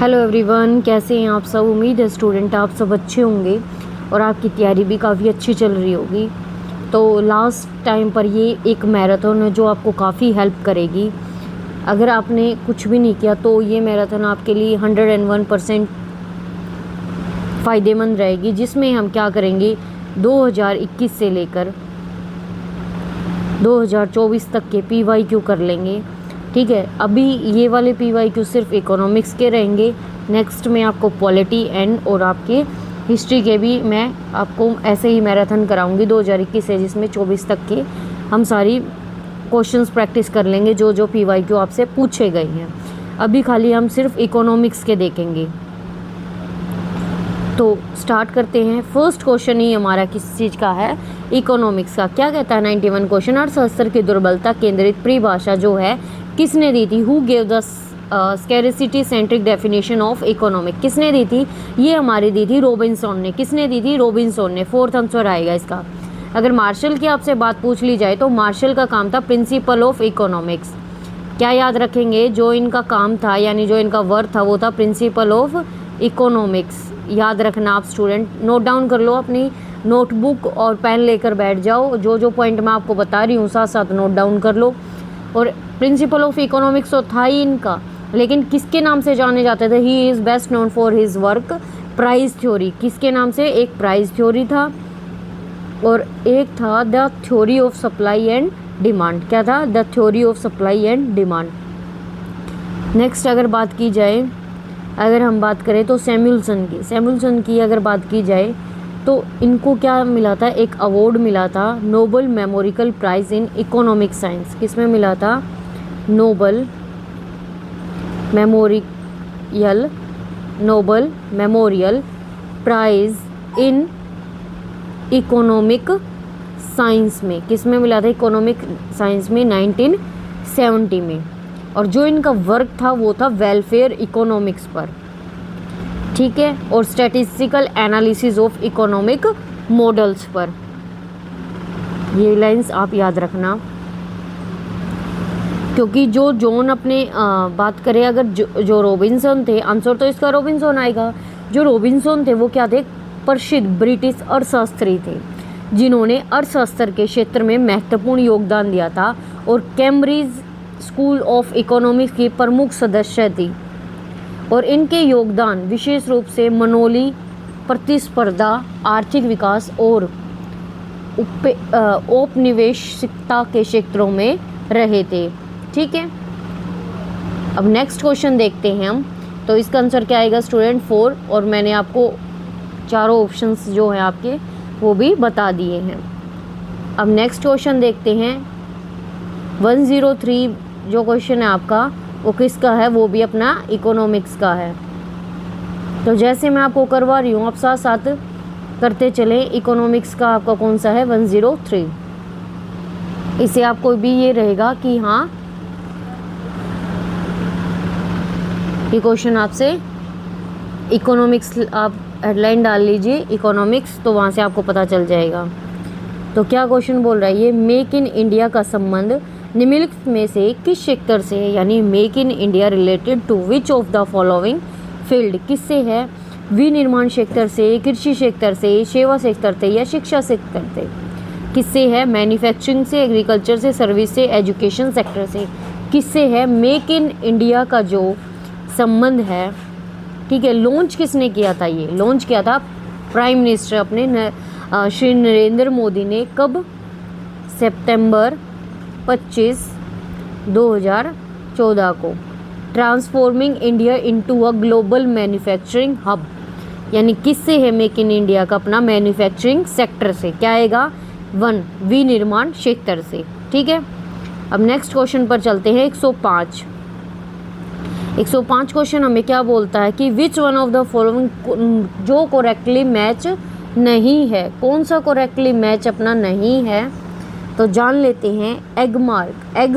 Hello everyone, कैसे हैं आप सब। उम्मीद है स्टूडेंट आप सब अच्छे होंगे और आपकी तैयारी भी काफ़ी अच्छी चल रही होगी। तो लास्ट टाइम पर ये एक मैराथन है जो आपको काफ़ी हेल्प करेगी। अगर आपने कुछ भी नहीं किया तो ये मैराथन आपके लिए 101% फ़ायदेमंद रहेगी, जिसमें हम क्या करेंगे 2021 से लेकर 2024 तक के PYQ कर लेंगे। ठीक है, अभी ये वाले PYQ सिर्फ इकोनॉमिक्स के रहेंगे। नेक्स्ट में आपको पॉलिटी एंड और आपके हिस्ट्री के भी मैं आपको ऐसे ही मैराथन कराऊंगी 2021 से, जिसमें 24 तक के हम सारी क्वेश्चंस प्रैक्टिस कर लेंगे जो जो PYQ आपसे पूछे गए हैं। अभी खाली हम सिर्फ इकोनॉमिक्स के देखेंगे। तो स्टार्ट करते हैं। फर्स्ट क्वेश्चन ही हमारा किस चीज़ का है, इकोनॉमिक्स का। क्या कहता है 91 क्वेश्चन, अर्थशास्त्र की दुर्बलता केंद्रित परिभाषा जो है किसने दी थी। Who gave the scarcity centric definition of economic, किसने दी थी, ये हमारी दी थी रॉबिन्सन ने। किसने दी थी, रॉबिन्सन ने। फोर्थ आंसर आएगा इसका। अगर मार्शल की आपसे बात पूछ ली जाए तो मार्शल का काम था प्रिंसिपल ऑफ इकोनॉमिक्स। क्या याद रखेंगे, जो इनका काम था यानी जो इनका वर्क था वो था प्रिंसिपल ऑफ इकोनॉमिक्स। याद रखना आप स्टूडेंट, नोट डाउन कर लो, अपनी नोटबुक और पेन लेकर बैठ जाओ। जो जो पॉइंट मैं आपको बता रही हूँ साथ साथ नोट डाउन कर लो। और प्रिंसिपल ऑफ इकोनॉमिक्स तो था ही इनका, लेकिन किसके नाम से जाने जाते थे, he is best known for his work price theory. किसके नाम से, एक प्राइस थ्योरी था और एक था the theory of supply and demand. क्या था, the theory of supply and demand. Next अगर बात की जाए, अगर हम बात करें तो सैमुअलसन की अगर बात की जाए तो इनको क्या मिला था, एक अवार्ड मिला था, Nobel memorial prize in economic science. किसमें मिला था, Nobel memorial prize in economic science में। किसमें मिला था, इकोनॉमिक साइंस में 1970 में। और जो इनका वर्क था वो था वेलफेयर इकोनॉमिक्स पर। ठीक है, और statistical analysis of economic models पर। ये लाइंस आप याद रखना, क्योंकि जो जॉन अपने बात करें, अगर जो रॉबिन्सन थे, आंसर तो इसका रॉबिन्सन आएगा। जो रॉबिन्सन थे वो क्या थे, प्रसिद्ध ब्रिटिश अर्थशास्त्री थे जिन्होंने अर्थशास्त्र के क्षेत्र में महत्वपूर्ण योगदान दिया था और कैम्ब्रिज स्कूल ऑफ इकोनॉमिक्स की प्रमुख सदस्य थी। और इनके योगदान विशेष रूप से मनोली, प्रतिस्पर्धा, आर्थिक विकास और औपनिवेशिकता के क्षेत्रों में रहे थे। ठीक है, अब नेक्स्ट क्वेश्चन देखते हैं हम। तो इसका आंसर क्या आएगा स्टूडेंट, 4। और मैंने आपको चारों ऑप्शंस जो हैं आपके वो भी बता दिए हैं। अब नेक्स्ट क्वेश्चन देखते हैं। 103 जो क्वेश्चन है आपका वो किसका है, वो भी अपना इकोनॉमिक्स का है। तो जैसे मैं आपको करवा रही हूँ आप साथ साथ करते चलें। इकोनॉमिक्स का आपका कौन सा है, 103। इसे आपको भी ये रहेगा कि हाँ ये क्वेश्चन आपसे इकोनॉमिक्स, आप हेडलाइन डाल लीजिए इकोनॉमिक्स, तो वहाँ से आपको पता चल जाएगा। तो क्या क्वेश्चन बोल रहा है ये, मेक इन इंडिया का संबंध निम्नलिखित में से किस सेक्टर से है, यानी make in India related to which of the following field. किससे है, विनिर्माण सेक्टर से, कृषि सेक्टर से, सेवा सेक्टर से या शिक्षा सेक्टर से। किससे है, मैन्युफैक्चरिंग से, एग्रीकल्चर से, सर्विस से, एजुकेशन सेक्टर से। किससे है, मेक इन इंडिया का जो संबंध है। ठीक है, लॉन्च किसने किया था, ये लॉन्च किया था प्राइम मिनिस्टर अपने श्री नरेंद्र मोदी ने। कब, सितंबर 25, 2014 को। Transforming India into a global manufacturing hub, यानी किससे है मेक इन इंडिया का, अपना मैन्युफैक्चरिंग सेक्टर से। क्या आएगा, 1 विनिर्माण क्षेत्र से। ठीक है, अब नेक्स्ट क्वेश्चन पर चलते हैं। 105 क्वेश्चन हमें क्या बोलता है कि which one of the following, जो करेक्टली मैच नहीं है, कौन सा करेक्टली मैच अपना नहीं है। तो जान लेते हैं। एग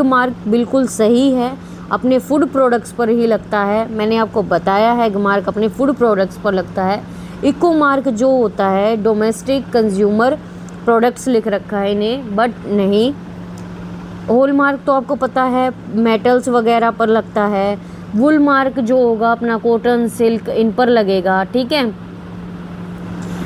मार्क बिल्कुल सही है, अपने फूड प्रोडक्ट्स पर ही लगता है। मैंने आपको बताया है एग मार्क अपने फूड प्रोडक्ट्स पर लगता है। इको मार्क जो होता है डोमेस्टिक कंज्यूमर प्रोडक्ट्स लिख रखा है इन्हें, बट नहीं। हॉल मार्क तो आपको पता है मेटल्स वगैरह पर लगता है। वुल मार्क जो होगा अपना कॉटन, सिल्क, इन पर लगेगा, ठीक है,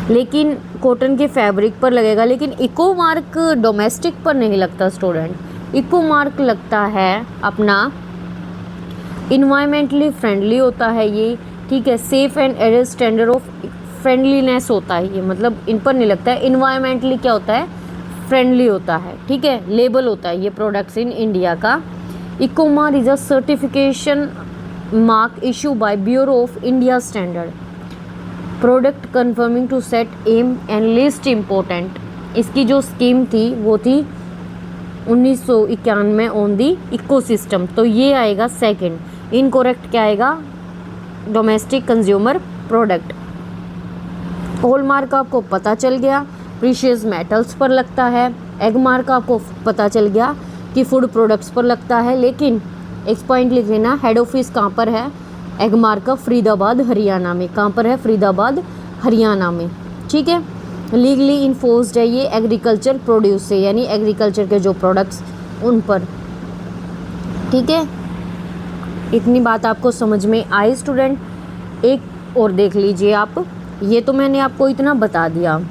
लेकिन कॉटन के फैब्रिक पर लगेगा, लेकिन इको मार्क डोमेस्टिक पर नहीं लगता स्टूडेंट। इको मार्क लगता है अपना इन्वायरमेंटली फ्रेंडली होता है ये, ठीक है, safe and adder standard of friendliness होता है ये, मतलब इन पर नहीं लगता है। इन्वायरमेंटली क्या होता है, फ्रेंडली होता है, ठीक है, लेबल होता है ये प्रोडक्ट्स इन इंडिया का। Eco mark is a certification mark issue by bureau of India standard product conforming to set M and list important. इसकी जो स्कीम थी वो थी 1991 ऑन दी इकोसिस्टम, तो ये आएगा सेकंड। इनकोरेक्ट क्या आएगा, डोमेस्टिक कंज्यूमर प्रोडक्ट। हॉलमार्क आपको पता चल गया, प्रीशियस मेटल्स पर लगता है। एग मार्क आपको पता चल गया कि फूड प्रोडक्ट्स पर लगता है, लेकिन एक पॉइंट लिख लेना, हेड ऑफिस कहाँ पर है एग मार्क का, फरीदाबाद हरियाणा में। कहाँ पर है, फरीदाबाद हरियाणा में, ठीक है। लीगली इन्फोर्स्ड है ये एग्रीकल्चर प्रोड्यूस से, यानी एग्रीकल्चर के जो प्रोडक्ट्स उन पर, ठीक है। इतनी बात आपको समझ में आई स्टूडेंट। एक और देख लीजिए आप, ये तो मैंने आपको इतना बता दिया,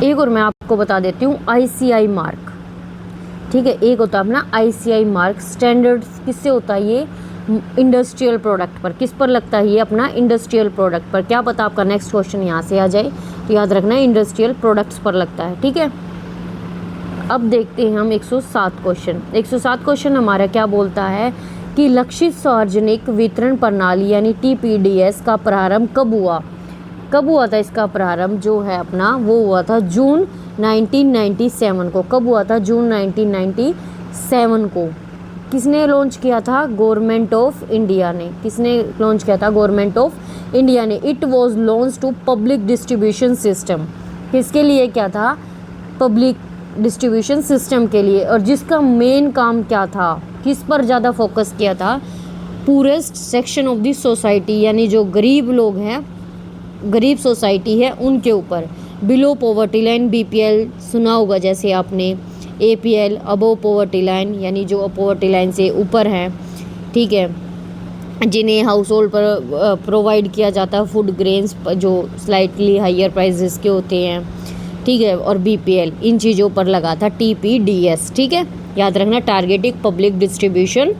एक और मैं आपको बता देती हूँ, ICI मार्क, ठीक है। एक होता है अपना ICI मार्क, स्टैंडर्ड किससे होता है ये, इंडस्ट्रियल प्रोडक्ट पर। किस पर लगता है ये, अपना इंडस्ट्रियल प्रोडक्ट पर। क्या पता आपका नेक्स्ट क्वेश्चन यहाँ से आ जाए, तो याद रखना है इंडस्ट्रियल प्रोडक्ट्स पर लगता है, ठीक है। अब देखते हैं हम 107 क्वेश्चन। 107 क्वेश्चन हमारा क्या बोलता है कि लक्षित सार्वजनिक वितरण प्रणाली यानी TPDS का प्रारंभ कब हुआ। कब हुआ था इसका प्रारंभ जो है अपना, वो हुआ था जून 1997 को। कब हुआ था, जून 1997 को। किसने लॉन्च किया था, गवर्नमेंट ऑफ इंडिया ने। किसने लॉन्च किया था, गवर्नमेंट ऑफ इंडिया ने। It was launch to public distribution system. किसके लिए क्या था, पब्लिक डिस्ट्रीब्यूशन सिस्टम के लिए। और जिसका मेन काम क्या था, किस पर ज़्यादा फोकस किया था, purest section of the society, यानी जो गरीब लोग हैं, गरीब सोसाइटी है उनके ऊपर। बिलो पॉवर्टी लाइन BPL सुना होगा जैसे आपने, APL अबो पॉवर्टी लाइन, यानी जो पॉवर्टी लाइन से ऊपर हैं, ठीक है, जिन्हें हाउस होल्ड पर प्रोवाइड किया जाता है फूड ग्रेन्स जो स्लाइटली हायर प्राइसेस के होते हैं, ठीक है। और BPL, इन चीज़ों पर लगा था TPDS, ठीक है, याद रखना, टारगेटिंग पब्लिक डिस्ट्रीब्यूशन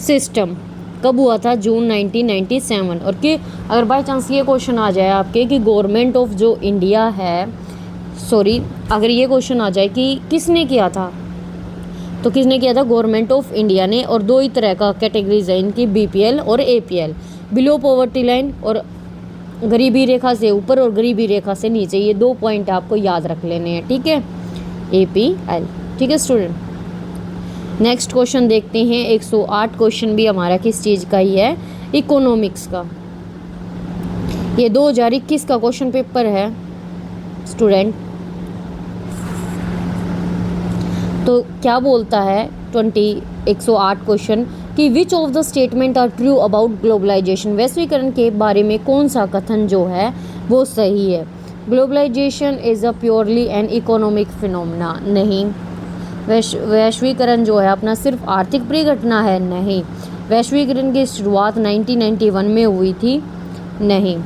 सिस्टम। कब हुआ था, जून 1997। और कि अगर बाय चांस ये क्वेश्चन आ जाए आपके कि गवर्नमेंट ऑफ जो इंडिया है, सॉरी, अगर ये क्वेश्चन आ जाए कि किसने किया था, तो किसने किया था, गवर्नमेंट ऑफ इंडिया ने। और दो ही तरह का कैटेगरीज है इनकी, BPL और APL, बिलो पॉवर्टी लाइन और गरीबी रेखा से ऊपर और गरीबी रेखा से नीचे। ये 2 पॉइंट आपको याद रख लेने हैं, ठीक है, APL, ठीक है स्टूडेंट। नेक्स्ट क्वेश्चन देखते हैं। 108 क्वेश्चन भी हमारा किस चीज़ का ही है, इकोनॉमिक्स का। ये 2021 का क्वेश्चन पेपर है स्टूडेंट। तो क्या बोलता है 108 क्वेश्चन कि which of the statement are true about globalization. वैश्वीकरण के बारे में कौन सा कथन जो है वो सही है। Globalization is a purely an economic phenomena, नहीं। वैश्वीकरण जो है अपना सिर्फ आर्थिक परिघटना है, नहीं। वैश्वीकरण की शुरुआत 1991 में हुई थी, नहीं।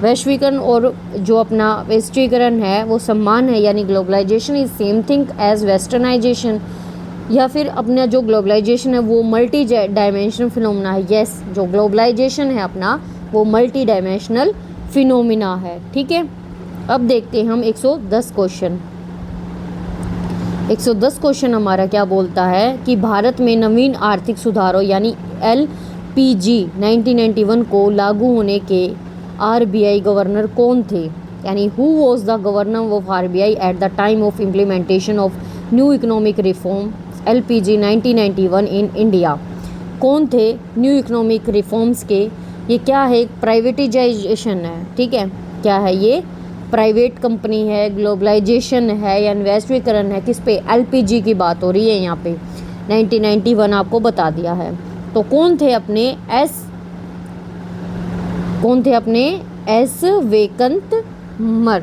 वैश्वीकरण और जो अपना वैश्वीकरण है वो समान है, यानी globalization is same thing as westernization. या फिर अपना जो ग्लोबलाइजेशन है वो मल्टी डायमेंशनल फिनोमिना है। यस, जो ग्लोबलाइजेशन है अपना वो मल्टी डायमेंशनल फिनोमिना है, ठीक है। अब देखते हैं हम 110 क्वेश्चन। 110 क्वेश्चन हमारा क्या बोलता है कि भारत में नवीन आर्थिक सुधारों यानी LPG 1991 को लागू होने के RBI गवर्नर कौन थे, यानी who was the governor of RBI eight the time of implementation of new economic reform LPG 1991 in India. कौन थे न्यू इकोनॉमिक रिफॉर्म्स के। ये क्या है, प्राइवेटाइजेशन है, ठीक है, क्या है ये, प्राइवेट कंपनी है, ग्लोबलाइजेशन है या वैश्वीकरण है। किस पे, LPG की बात हो रही है यहाँ पे। 1991 आपको बता दिया है। तो कौन थे अपने एस वेकंत मर,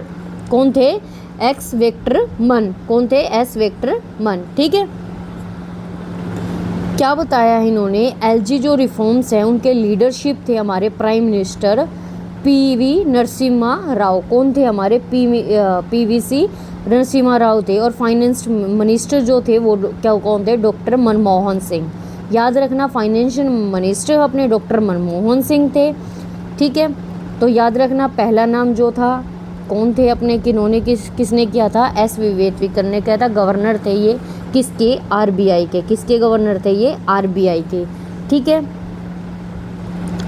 कौन थे, एक्स वेक्टर मन, कौन थे, एस वेक्टर मन, ठीक है। क्या बताया है इन्होंने, एलजी जो रिफॉर्म्स हैं उनके लीडरशिप थे हमारे prime minister PV Narasimha Rao. कौन थे हमारे पीवीसी नरसिम्हा राव थे। और फाइनेंस मिनिस्टर जो थे वो क्या कौन थे, डॉक्टर मनमोहन सिंह। याद रखना फाइनेंशियल मिनिस्टर अपने डॉक्टर मनमोहन सिंह थे। ठीक है, तो याद रखना पहला नाम जो था कौन थे अपने, किन्होंने किसने किया था, एस विवेक ने किया था। गवर्नर थे ये किसके, आरबीआई के। किसके गवर्नर थे ये, आरबीआई के। ठीक है,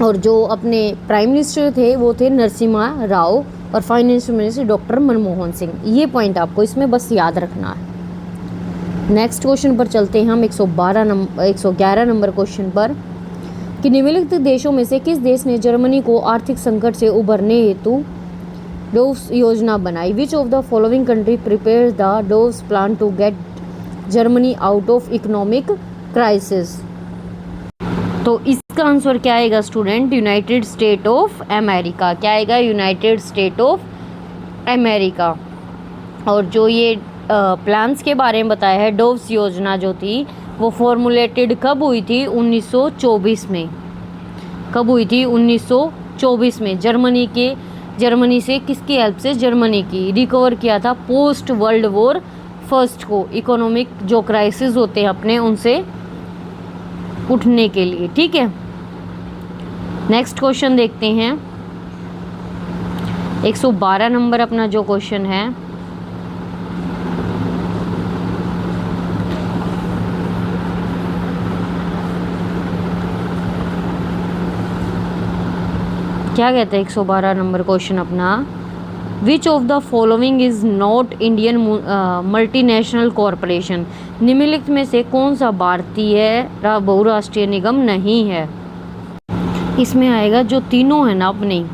और जो अपने प्राइम मिनिस्टर थे वो थे नरसिम्हा राव और finance minister doctor Manmohan Singh. ये पॉइंट आपको इसमें बस याद रखना है। नेक्स्ट क्वेश्चन पर चलते हैं हम 111 नंबर क्वेश्चन पर कि निम्नलिखित देशों में से किस देश ने जर्मनी को आर्थिक संकट से उबरने हेतु डोव्स योजना बनाई। Which of the following country prepare the Dawes plan to get Germany out of economic crisis. तो इसका आंसर क्या आएगा student, United State of America. क्या आएगा, यूनाइटेड स्टेट ऑफ अमेरिका। और जो ये प्लान्स के बारे में बताया है, डोव्स योजना जो थी वो फॉर्मुलेटेड कब हुई थी, 1924 में। कब हुई थी, 1924 में। जर्मनी से किसकी हेल्प से, जर्मनी की रिकवर किया था पोस्ट वर्ल्ड वॉर फर्स्ट को, इकोनॉमिक जो क्राइसिस होते हैं अपने उनसे उठने के लिए। ठीक है, नेक्स्ट क्वेश्चन देखते हैं 112 नंबर अपना जो क्वेश्चन है। क्या कहते हैं 112 नंबर क्वेश्चन अपना, विच of the following is not Indian multinational corporation. निम्नलिखित में से कौन सा भारतीय बहुराष्ट्रीय निगम नहीं है। इसमें आएगा जो तीनों है ना अपनी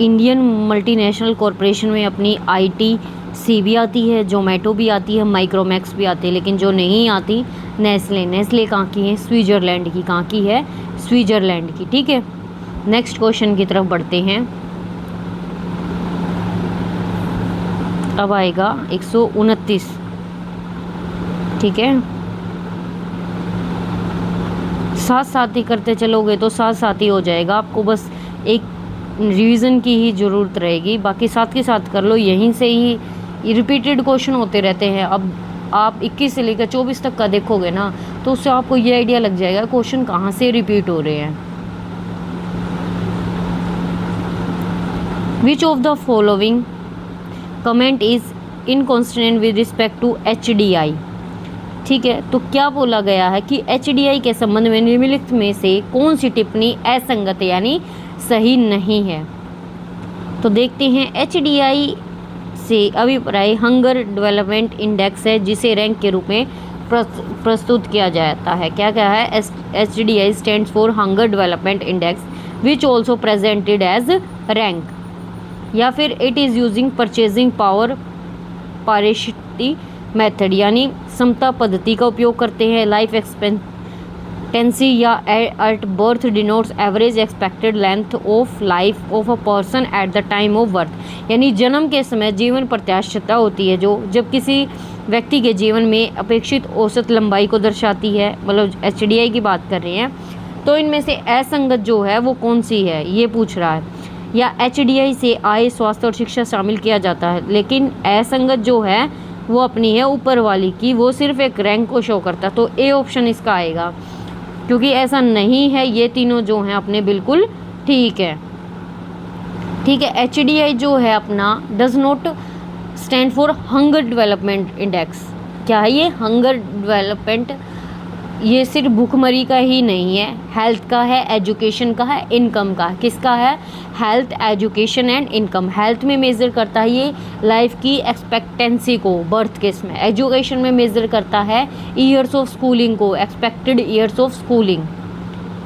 इंडियन मल्टीनेशनल कॉरपोरेशन में अपनी आईटीसी भी आती है, जोमेटो भी आती है, माइक्रोमैक्स भी आती है, लेकिन जो नहीं आती नेस्ले कहाँ की है, स्विट्ज़रलैंड की। कहाँ की है, स्विट्ज़रलैंड की। ठीक है, नेक्स्ट क्वेश्चन की तरफ बढ़ते हैं। अब आएगा 129। ठीक है, साथ साथ ही करते चलोगे तो साथ साथ ही हो जाएगा, आपको बस एक रिवीजन की ही ज़रूरत रहेगी, बाकी साथ के साथ कर लो। यहीं से ही रिपीटेड क्वेश्चन होते रहते हैं। अब आप 21 से लेकर 24 तक का देखोगे ना तो उससे आपको ये आइडिया लग जाएगा क्वेश्चन कहाँ से रिपीट हो रहे हैं। Which of the following comment is inconsistent with respect to HDI। ठीक है, तो क्या बोला गया है कि HDI के संबंध में निम्नलिखित में से कौन सी टिप्पणी असंगत यानी सही नहीं है। तो देखते हैं, HDI से अभिप्राय हंगर डेवलपमेंट इंडेक्स है जिसे रैंक के रूप में प्रस्तुत किया जाता है। क्या क्या है, HDI stands for hunger development index which also presented as rank, या फिर it is using purchasing power parity method यानी समता पद्धति का उपयोग करते हैं। लाइफ एक्सपेक्टेंसी या at birth denotes average expected length of life of a person at the time of birth, यानी जन्म के समय जीवन प्रत्याशिता होती है जो जब किसी व्यक्ति के जीवन में अपेक्षित औसत लंबाई को दर्शाती है। मतलब HDI की बात कर रहे हैं। तो इनमें से असंगत जो है वो कौन सी है ये पूछ रहा है, या HDI से आय, स्वास्थ्य और शिक्षा शामिल किया जाता है, लेकिन असंगत जो है वो अपनी है ऊपर वाली की, वो सिर्फ एक रैंक को शो करता है। तो ए ऑप्शन इसका आएगा, क्योंकि ऐसा नहीं है। ये तीनों जो हैं अपने बिल्कुल ठीक है। ठीक है, HDI जो है अपना does not stand for hunger development index. क्या है ये, हंगर डेवलपमेंट। ये सिर्फ भूखमरी का ही नहीं है, हेल्थ का है, एजुकेशन का है, इनकम का। किसका है, health, education and income. Health में मेज़र करता है ये लाइफ की एक्सपेक्टेंसी को, बर्थ केस में। एजुकेशन में मेज़र करता है ईयर्स ऑफ स्कूलिंग को, एक्सपेक्टेड ईयर्स ऑफ स्कूलिंग।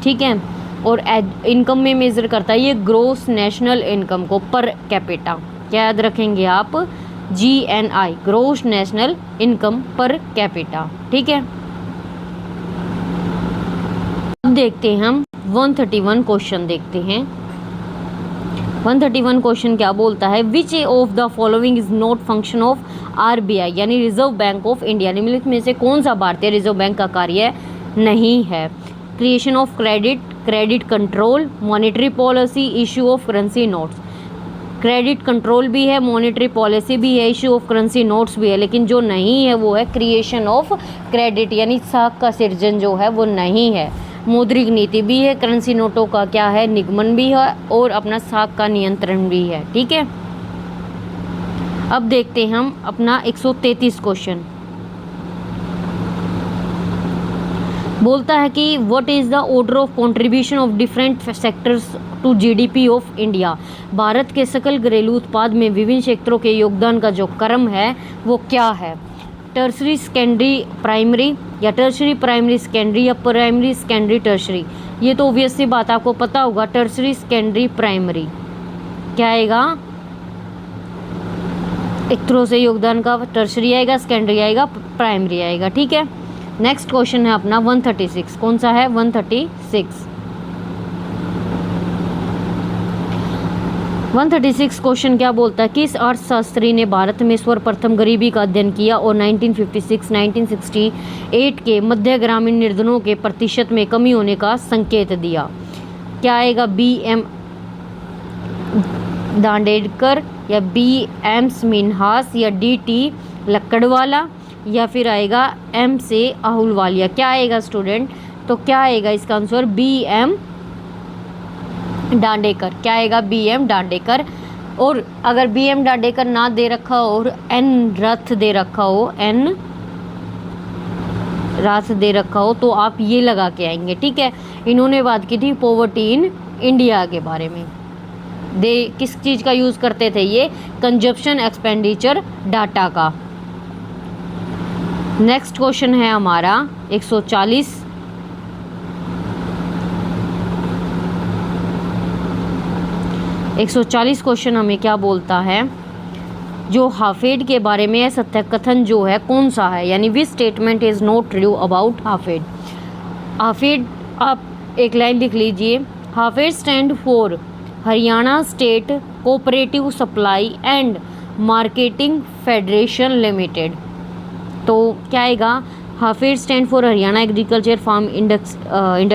ठीक है, और इनकम में मेज़र करता है ये ग्रोस नेशनल इनकम को, पर कैपिटा। क्या याद रखेंगे आप, GNI, gross national income per capita. ठीक है, अब देखते हैं हम 131 क्वेश्चन देखते हैं। 131 क्वेश्चन क्या बोलता है, विच of the following is not function of RBI यानी रिजर्व बैंक ऑफ इंडिया। निम्नलिखित में से कौन सा भारतीय रिजर्व बैंक का कार्य नहीं है। Creation of credit, credit control, monetary policy, issue of currency notes. Credit control भी है, मॉनेटरी पॉलिसी भी है, इशू ऑफ करेंसी नोट्स भी है, लेकिन जो नहीं है वो है क्रिएशन ऑफ क्रेडिट, यानी साख का सृजन जो है वो नहीं है। मौद्रिक नीति भी है, करेंसी नोटों का क्या है, निगमन भी है, और अपना साख का नियंत्रण भी है। ठीक है, अब देखते हैं हम अपना 133 क्वेश्चन। बोलता है कि what is the order of contribution of different sectors to GDP of India. Bharat के सकल घरेलू उत्पाद में विभिन्न क्षेत्रों के योगदान का जो क्रम है वो क्या है। टर्सरी सेकेंडरी प्राइमरी, या टर्सरी प्राइमरी सेकेंडरी, या प्राइमरी सेकेंडरी टर्सरी। ये तो ऑब्वियसली बात आपको पता होगा, टर्सरी सेकेंडरी प्राइमरी। क्या आएगा, एक थ्रो से योगदान का टर्सरी आएगा, सेकेंडरी आएगा, प्राइमरी आएगा। ठीक है, नेक्स्ट क्वेश्चन है अपना 136। कौन सा है, 136। 136 क्वेश्चन क्या बोलता है, किस अर्थशास्त्री ने भारत में सर्वप्रथम गरीबी का अध्ययन किया और 1956-1968 के मध्य ग्रामीण निर्धनों के प्रतिशत में कमी होने का संकेत दिया। क्या आएगा, BM दांडेडकर, या BM मिन्हास, या DT लक्कड़वाला, या फिर आएगा MC आहूलवालिया। क्या आएगा स्टूडेंट, तो क्या आएगा इसका आंसर, BM दांडेकर। क्या आएगा, BM दांडेकर। और अगर BM दांडेकर ना दे रखा हो और N रथ दे रखा हो, N रथ दे रखा हो, तो आप ये लगा के आएंगे। ठीक है, इन्होंने बात की थी पॉवर्टी इन इंडिया के बारे में। दे किस चीज़ का यूज़ करते थे ये, कंजप्शन एक्सपेंडिचर डाटा का। नेक्स्ट क्वेश्चन है हमारा 140। क्वेश्चन हमें क्या बोलता है, जो हाफेड के बारे में सत्य कथन जो है कौन सा है, यानी which statement is not true about HAFED. HAFED, आप एक लाइन लिख लीजिए, HAFED stand for Haryana state cooperative supply and marketing federation limited. तो क्या आएगा, HAFED stand for Haryana agriculture farm index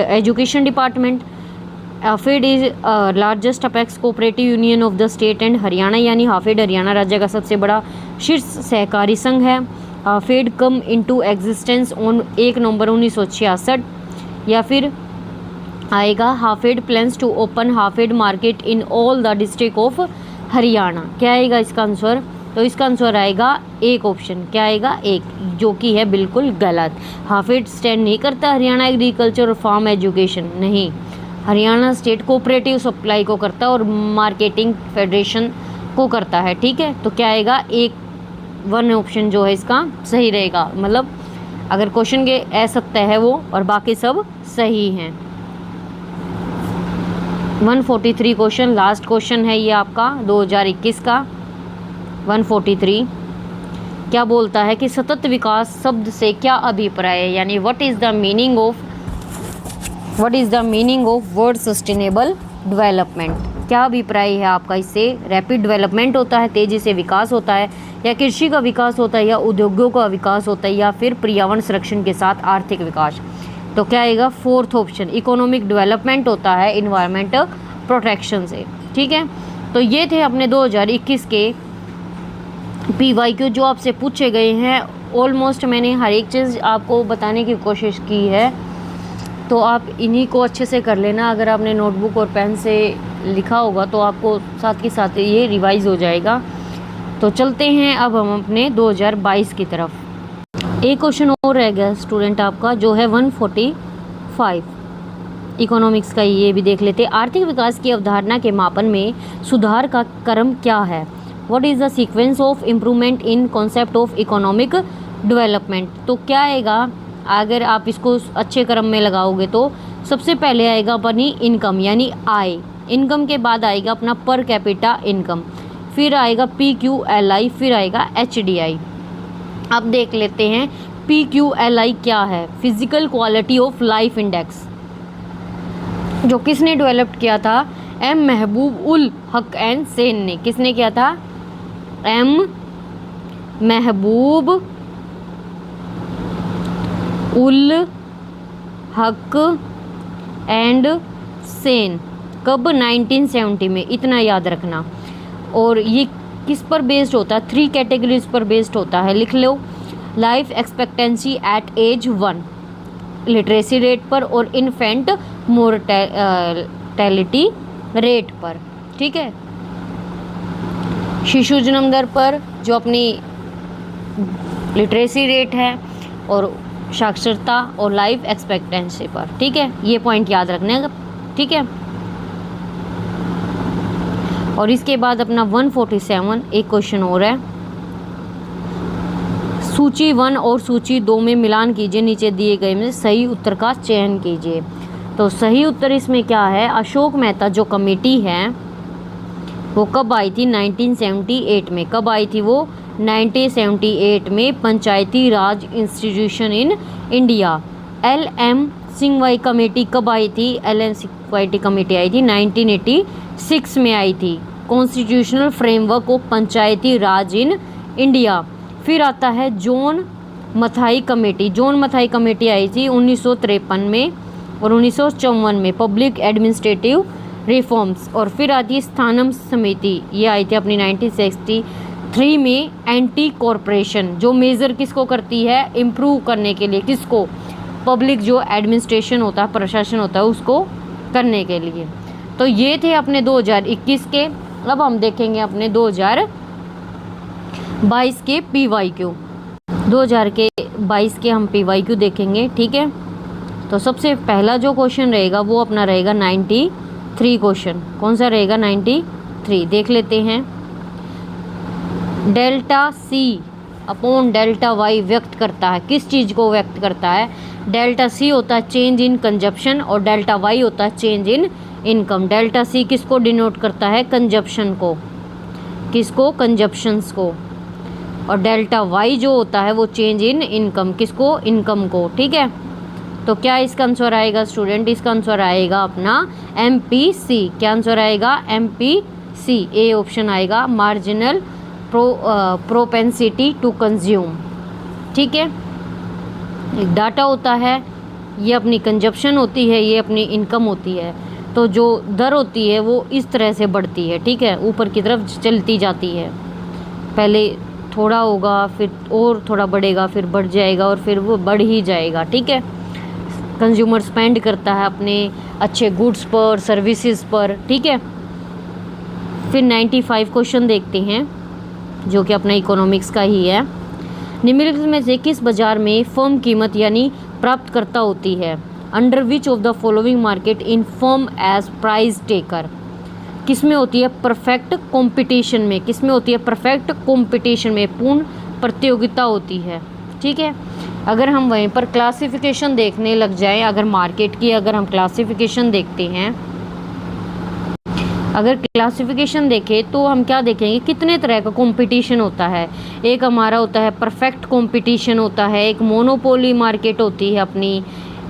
education department. HAFED is largest apex cooperative union of the state and Haryana, यानी हाफेड हरियाणा राज्य का सबसे बड़ा शीर्ष सहकारी संघ है। HAFED come into existence on 1 November 1966। या फिर आएगा, HAFED plans to open HAFED market in all the district of Haryana. क्या आएगा इसका आंसर, तो इसका आंसर आएगा एक ऑप्शन। क्या आएगा, एक, जो कि है बिल्कुल गलत। हाफेड स्टैंड नहीं करता हरियाणा एग्रीकल्चर और फार्म एजुकेशन, नहीं, हरियाणा स्टेट कोऑपरेटिव सप्लाई को करता है और मार्केटिंग फेडरेशन को करता है। ठीक है, तो क्या आएगा, एक, 1 ऑप्शन जो है इसका सही रहेगा। मतलब अगर क्वेश्चन के असत्य है वो और बाकी सब सही हैं। 143 क्वेश्चन, लास्ट क्वेश्चन है ये आपका 2021 का 143। क्या बोलता है कि सतत विकास शब्द से क्या अभिप्राय है, यानी what is the meaning of word sustainable development. क्या अभिप्राय है आपका इससे, रैपिड डेवलपमेंट होता है, तेज़ी से विकास होता है, या कृषि का विकास होता है, या उद्योगों का विकास होता है, या फिर पर्यावरण संरक्षण के साथ आर्थिक विकास। तो क्या आएगा, 4th ऑप्शन, इकोनॉमिक डेवलपमेंट होता है इन्वायरमेंट प्रोटेक्शन से। ठीक है, तो ये थे अपने 2021 के PYQ जो आपसे पूछे गए हैं। ऑलमोस्ट मैंने हर एक चीज़ आपको बताने की कोशिश की है, तो आप इन्हीं को अच्छे से कर लेना। अगर आपने नोटबुक और पेन से लिखा होगा तो आपको साथ के साथ ये रिवाइज हो जाएगा। तो चलते हैं अब हम अपने 2022 की तरफ। एक क्वेश्चन और रह गया स्टूडेंट आपका, जो है 145 इकोनॉमिक्स का, ये भी देख लेते। आर्थिक विकास की अवधारणा के मापन में सुधार का क्रम क्या है। What is the sequence of improvement in concept of economic development. तो क्या आएगा, अगर आप इसको अच्छे क्रम में लगाओगे तो सबसे पहले आएगा अपनी इनकम, यानी आय। इनकम के बाद आएगा अपना पर कैपिटा इनकम, फिर आएगा PQLI, फिर आएगा HDI। अब देख लेते हैं PQLI क्या है, physical quality of life index, जो किसने डेवलप किया था, M Mehboob ul Haq and Sen ने। किसने किया था, M Mehboob ul Haq and Sen, कब? 1970 में, इतना याद रखना। और ये किस पर बेस्ड होता है? 3 कैटेगरीज पर बेस्ड होता है, लिख लो। Life expectancy at age 1, literacy rate पर, और इन्फेंट मोर्टेलिटी रेट पर, ठीक है। शिशु जन्म दर पर, जो अपनी लिटरेसी रेट है, और साक्षरता और लाइफ एक्सपेक्टेंसी पर, ठीक है। ये पॉइंट याद रखने का, ठीक है। और इसके बाद अपना 147 एक क्वेश्चन और है। सूची 1 और सूची 2 में मिलान कीजिए, नीचे दिए गए में सही उत्तर का चयन कीजिए। तो सही उत्तर इसमें क्या है? अशोक मेहता जो कमेटी है वो कब आई थी? 1978 में। कब आई थी वो? 1978 में। Panchayati Raj institution in India. LM Singhvi committee कब आई थी? LM सिंघवाई कमेटी आई थी 1986 में आई थी। Constitutional framework of Panchayati Raj in India. फिर आता है John Mathai committee. John Mathai committee आई थी 1953 में और 1954 में, पब्लिक एडमिनिस्ट्रेटिव रिफॉर्म्स। और फिर आती है स्थानम समिति, ये आई थी अपनी 1963 में। एंटी कॉरपोरेशन, जो मेजर किसको करती है? इम्प्रूव करने के लिए, किसको? पब्लिक जो एडमिनिस्ट्रेशन होता है, प्रशासन होता है, उसको करने के लिए। तो ये थे अपने 2021 के। अब हम देखेंगे अपने 2022 के PYQ। 2022 के हम PYQ देखेंगे, ठीक है। तो सबसे पहला जो क्वेश्चन रहेगा वो अपना रहेगा 93 क्वेश्चन। कौन सा रहेगा? 93। देख लेते हैं। Delta C upon delta Y व्यक्त करता है, किस चीज़ को व्यक्त करता है? डेल्टा C होता है चेंज इन कंजप्शन और डेल्टा Y होता है change in income. Delta C किसको डिनोट करता है? कंजप्शन को। किसको? कंजप्शंस को। और डेल्टा Y जो होता है वो चेंज इन इनकम, किसको? इनकम को, ठीक है। तो क्या इसका आंसर आएगा स्टूडेंट? इसका आंसर आएगा अपना MPC। क्या आंसर आएगा? MPC, ए ऑप्शन आएगा, मार्जिनल प्रोपेंसिटी टू कंज्यूम, ठीक है। एक डाटा होता है, ये अपनी कंजप्शन होती है, ये अपनी इनकम होती है। तो जो दर होती है वो इस तरह से बढ़ती है, ठीक है, ऊपर की तरफ चलती जाती है। पहले थोड़ा होगा, फिर और थोड़ा बढ़ेगा, फिर बढ़ जाएगा और फिर वो बढ़ ही जाएगा, ठीक है। कंज्यूमर स्पेंड करता है अपने अच्छे गुड्स पर, सर्विसेज पर, ठीक है। फिर 95 क्वेश्चन देखते हैं जो कि अपना इकोनॉमिक्स का ही है। निम्नलिखित में से किस बाजार में फर्म कीमत यानी प्राप्तकर्ता होती है? Under which of the following market in firm as price taker. किस में होती है? परफेक्ट कंपटीशन में। किस में होती है? परफेक्ट कंपटीशन में, पूर्ण प्रतियोगिता होती है, ठीक है। अगर हम वहीं पर क्लासिफिकेशन देखने लग जाएं, अगर मार्केट की अगर हम क्लासिफिकेशन देखते हैं, अगर क्लासिफिकेशन देखें तो हम क्या देखेंगे? कितने तरह का कंपटीशन होता है। एक हमारा होता है परफेक्ट कंपटीशन होता है, एक मोनोपोली मार्केट होती है अपनी,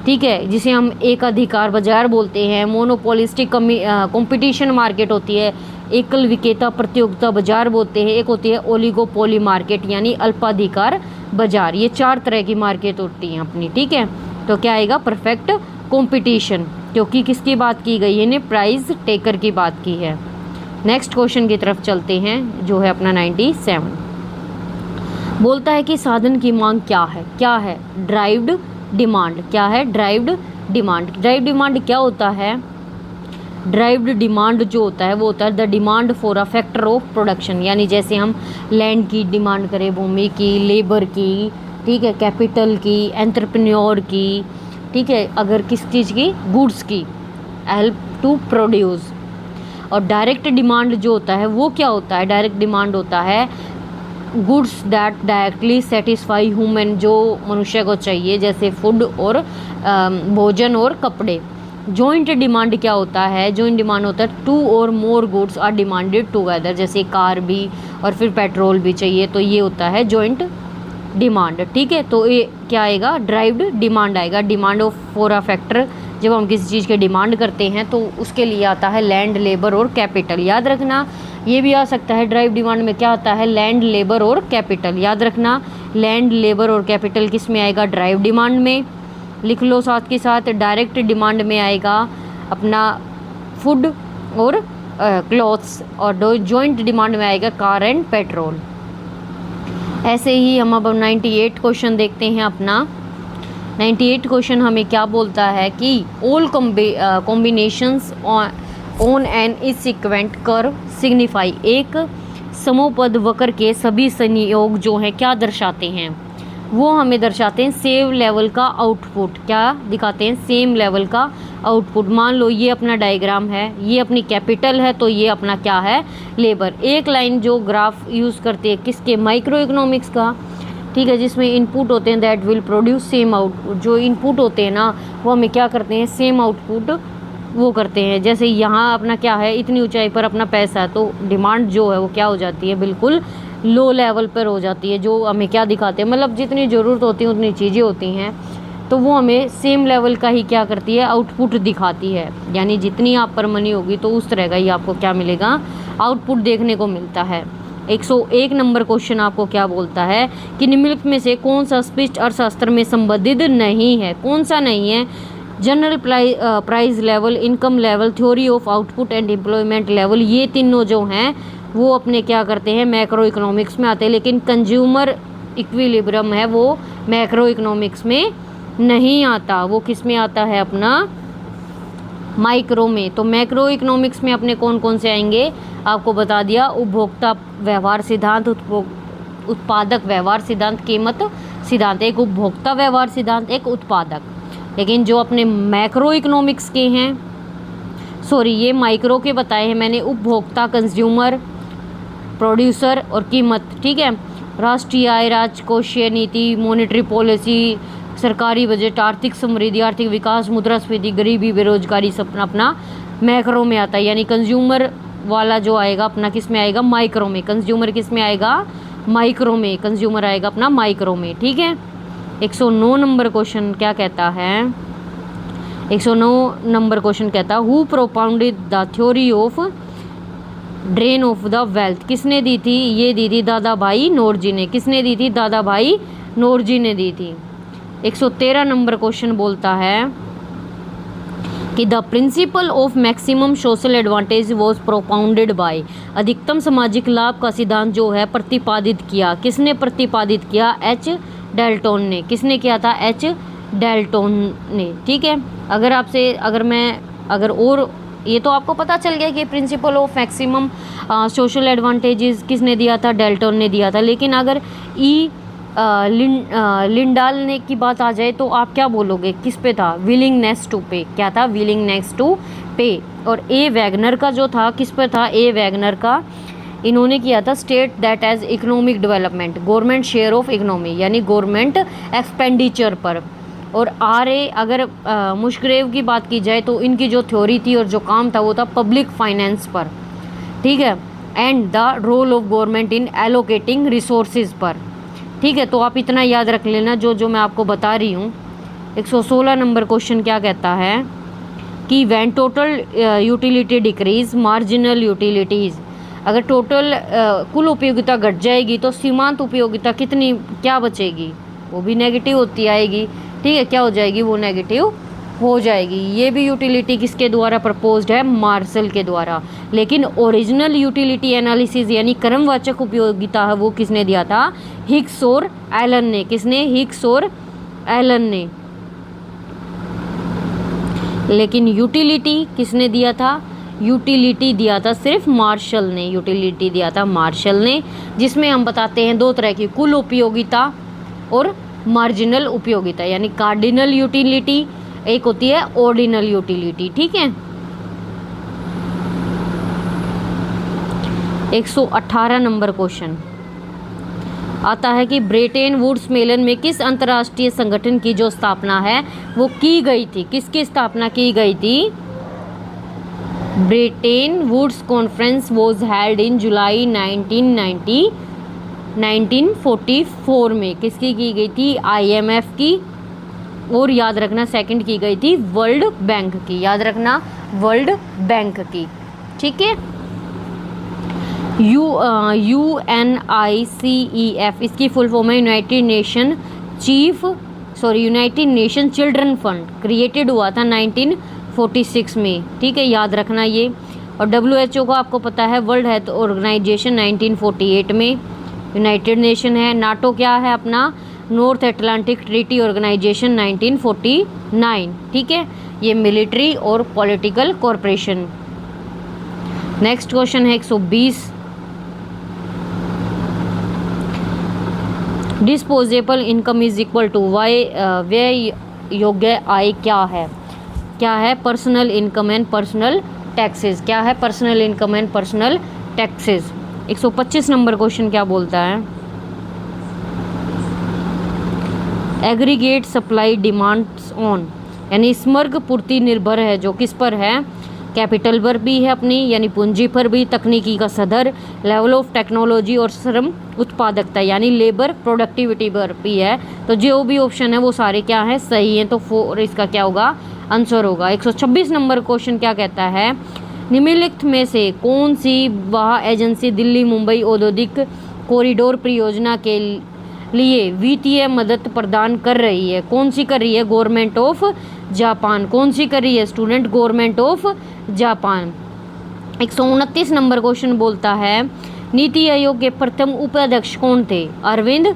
ठीक है, जिसे हम एक अधिकार बाजार बोलते हैं। मोनोपोलिस्टिक कंपटीशन मार्केट होती है, एकल विक्रेता प्रतियोगिता बाजार बोलते हैं। एक होती है ओलिगोपोली मार्केट यानी अल्पाधिकार बाजार। ये 4 तरह की मार्केट होती हैं अपनी, ठीक है। तो क्या आएगा? परफेक्ट कंपटीशन, क्योंकि किसकी बात की गई है? ने प्राइस टेकर की बात की है। नेक्स्ट क्वेश्चन की तरफ चलते हैं जो है अपना 97। बोलता है कि साधन की मांग क्या है? क्या है? Derived demand. क्या है? Derived demand. ड्राइव्ड डिमांड क्या होता है? ड्राइव्ड डिमांड जो होता है वो होता है the demand for a factor of production, यानी जैसे हम लैंड की डिमांड करें, भूमि की, लेबर की, ठीक है, कैपिटल की, एंटरप्रेन्योर की, ठीक है, अगर किस चीज़ की? गुड्स की, हेल्प टू प्रोड्यूस। और डायरेक्ट डिमांड जो होता है वो क्या होता है? डायरेक्ट डिमांड होता है goods that directly satisfy human, जो मनुष्य को चाहिए, जैसे फूड और भोजन और कपड़े। जॉइंट डिमांड क्या होता है? जॉइंट डिमांड होता है 2 और more goods are demanded together, जैसे कार भी और फिर पेट्रोल भी चाहिए, तो ये होता है जॉइंट डिमांड, ठीक है। तो ये क्या आएगा? ड्राइव्ड डिमांड आएगा। Demand of for a factor, जब हम किसी चीज़ की डिमांड करते हैं तो उसके लिए आता है लैंड, लेबर और कैपिटल। याद रखना, ये भी आ सकता है ड्राइव डिमांड में क्या आता है? लैंड, लेबर और कैपिटल। याद रखना, लैंड, लेबर और कैपिटल किस में आएगा? ड्राइव डिमांड में। लिख लो साथ के साथ। डायरेक्ट डिमांड में आएगा अपना फूड और क्लॉथ्स, और जॉइंट डिमांड में आएगा कार एंड पेट्रोल। ऐसे ही हम अब 98 क्वेश्चन देखते हैं अपना। 98 क्वेश्चन हमें क्या बोलता है कि all combinations on an equivalent curve signify, एक समोपद वक्र के सभी संयोग जो हैं क्या दर्शाते हैं, वो हमें दर्शाते हैं सेम लेवल का आउटपुट। क्या दिखाते हैं? सेम लेवल का आउटपुट। मान लो ये अपना डायग्राम है, ये अपनी कैपिटल है, तो ये अपना क्या है? लेबर। एक लाइन जो ग्राफ यूज़ करते हैं किसके? माइक्रो इकोनॉमिक्स का, ठीक है, जिसमें इनपुट होते हैं that will produce same output. जो इनपुट होते हैं ना वो हमें क्या करते हैं? सेम आउटपुट वो करते हैं। जैसे यहाँ अपना क्या है? इतनी ऊंचाई पर अपना पैसा है, तो डिमांड जो है वो क्या हो जाती है? बिल्कुल लो लेवल पर हो जाती है। जो हमें क्या दिखाते हैं, मतलब जितनी ज़रूरत होती है उतनी चीज़ें होती हैं, तो वो हमें सेम लेवल का ही क्या करती है? आउटपुट दिखाती है। यानी जितनी आप पर मनी होगी तो उस तरह का ही आपको क्या मिलेगा? आउटपुट देखने को मिलता है। 101 नंबर क्वेश्चन आपको क्या बोलता है कि निम्नलिखित में से कौन सा स्पष्ट अर्थशास्त्र में संबंधित नहीं है? कौन सा नहीं है? General price level, income level, theory of output and employment level, ये तीनों जो हैं वो अपने क्या करते हैं? मैक्रो इकोनॉमिक्स में आते हैं। लेकिन कंज्यूमर इक्विलिब्रियम है वो मैक्रो इकोनॉमिक्स में नहीं आता। वो किस में आता है? अपना माइक्रो में। तो मैक्रो इकोनॉमिक्स में अपने कौन कौन से आएंगे आपको बता दिया। उपभोक्ता व्यवहार सिद्धांत, उत्पादक व्यवहार सिद्धांत, कीमत सिद्धांत। एक उपभोक्ता व्यवहार सिद्धांत, एक उत्पादक। लेकिन जो अपने मैक्रो इकोनॉमिक्स के हैं, सॉरी ये माइक्रो के बताए हैं मैंने, उपभोक्ता, कंज्यूमर, प्रोड्यूसर और कीमत, ठीक है। राष्ट्रीय आय, राजकोषीय नीति, मॉनेटरी पॉलिसी, सरकारी बजट, आर्थिक समृद्धि, आर्थिक विकास, मुद्रास्फीति, गरीबी, बेरोजगारी, सब अपना मैक्रो में आता है। यानी कंज्यूमर वाला जो आएगा अपना किस में आएगा? माइक्रो में। कंज्यूमर किस में आएगा? माइक्रो में। कंज्यूमर आएगा अपना माइक्रो में, ठीक है। 109 नंबर क्वेश्चन क्या कहता है? 109 नंबर क्वेश्चन कहता है who propounded the theory of drain of the wealth. किसने दी थी? ये दी थी दादा भाई नौरोजी ने। किसने दी थी? दादा भाई नौरोजी ने दी थी। 113 नंबर क्वेश्चन बोलता है कि the principle of maximum social advantage was propounded bye. अधिकतम सामाजिक लाभ का सिद्धांत जो है प्रतिपादित किया। किसने प्रतिपादित किया? एच डेल्टन ने। किसने किया था? एच डेल्टन ने, ठीक है। अगर और ये तो आपको पता चल गया कि principle of maximum social advantages किसने दिया था? डेल्टन ने दिया था। लेकिन अगर लिंडाल ने की बात आ जाए तो आप क्या बोलोगे? किस पे था? विलिंगनेस टू पे। क्या था? विलिंगनेस टू पे। और ए वैगनर का जो था किस पर था? ए वैगनर का इन्होंने किया था state that as economic development, government share of economy, यानी गवर्नमेंट एक्सपेंडिचर पर। और अगर मुशग्रेव की बात की जाए तो इनकी जो थ्योरी थी और जो काम था वो था पब्लिक फाइनेंस पर, ठीक है, and the role of government in allocating resources पर, ठीक है। तो आप इतना याद रख लेना जो मैं आपको बता रही हूँ। 116 नंबर क्वेश्चन क्या कहता है कि when total utility decrease marginal utilities, अगर टोटल कुल उपयोगिता घट जाएगी तो सीमांत उपयोगिता कितनी क्या बचेगी? वो भी नेगेटिव होती आएगी, ठीक है। क्या हो जाएगी? वो नेगेटिव हो जाएगी। ये भी यूटिलिटी किसके द्वारा प्रपोज्ड है? मार्शल के द्वारा। लेकिन ओरिजिनल यूटिलिटी एनालिसिस यानी क्रमवाचक उपयोगिता है वो किसने दिया था? हिग्स और एलन ने। किसने? हिग्स और एलन ने। लेकिन यूटिलिटी किसने दिया था? यूटिलिटी दिया था सिर्फ मार्शल ने। यूटिलिटी दिया था मार्शल ने, जिसमें हम बताते हैं दो तरह की, कुल उपयोगिता और मार्जिनल उपयोगिता, यानी कार्डिनल यूटिलिटी एक होती है ऑर्डिनल यूटिलिटी, ठीक है। 118 नंबर क्वेश्चन आता है कि ब्रेटन वुड्स मेलन में किस अंतर्राष्ट्रीय संगठन की जो स्थापना है वो की गई थी? किसकी स्थापना की गई थी? Bretton Woods conference was held in July 1944 में। किसकी की गई थी? IMF की। और याद रखना सेकंड की गई थी वर्ल्ड बैंक की। याद रखना वर्ल्ड बैंक की, ठीक है। UNICEF इसकी फुल फॉर्म है United nation chief United nation children fund created हुआ था 1946 में, ठीक है, याद रखना ये। और WHO को आपको पता है वर्ल्ड हेल्थ ऑर्गेनाइजेशन 1948 में यूनाइटेड नेशन है। नाटो क्या है अपना, नॉर्थ अटलांटिक ट्रीटी ऑर्गेनाइजेशन 1949, ठीक है, ये मिलिट्री और पॉलिटिकल कॉरपोरेशन। नेक्स्ट क्वेश्चन है 120। Disposable income is equal to व्यय योग्य आय क्या है? क्या है? Personal income and personal taxes. क्या है? Personal income and personal taxes. 125 number question क्या बोलता है? एग्रीगेट सप्लाई डिमांड्स ऑन, यानी समग्र पूर्ति निर्भर है जो किस पर है? कैपिटल पर भी है अपनी, यानी पूंजी पर भी, तकनीकी का सदर, लेवल ऑफ टेक्नोलॉजी और श्रम उत्पादकता यानी लेबर प्रोडक्टिविटी पर भी है। तो जो भी ऑप्शन है वो सारे क्या है? सही हैं। तो 4 इसका क्या होगा? आंसर होगा। 126 नंबर क्वेश्चन क्या कहता है? निम्नलिखित में से कौन सी वह एजेंसी दिल्ली मुंबई औद्योगिक कॉरिडोर परियोजना के लिए वित्तीय मदद प्रदान कर रही है? कौन सी कर रही है? Government of Japan. कौन सी कर रही है student? Government of Japan. 129 number question बोलता है नीति आयोग के प्रथम उपाध्यक्ष कौन थे? अरविंद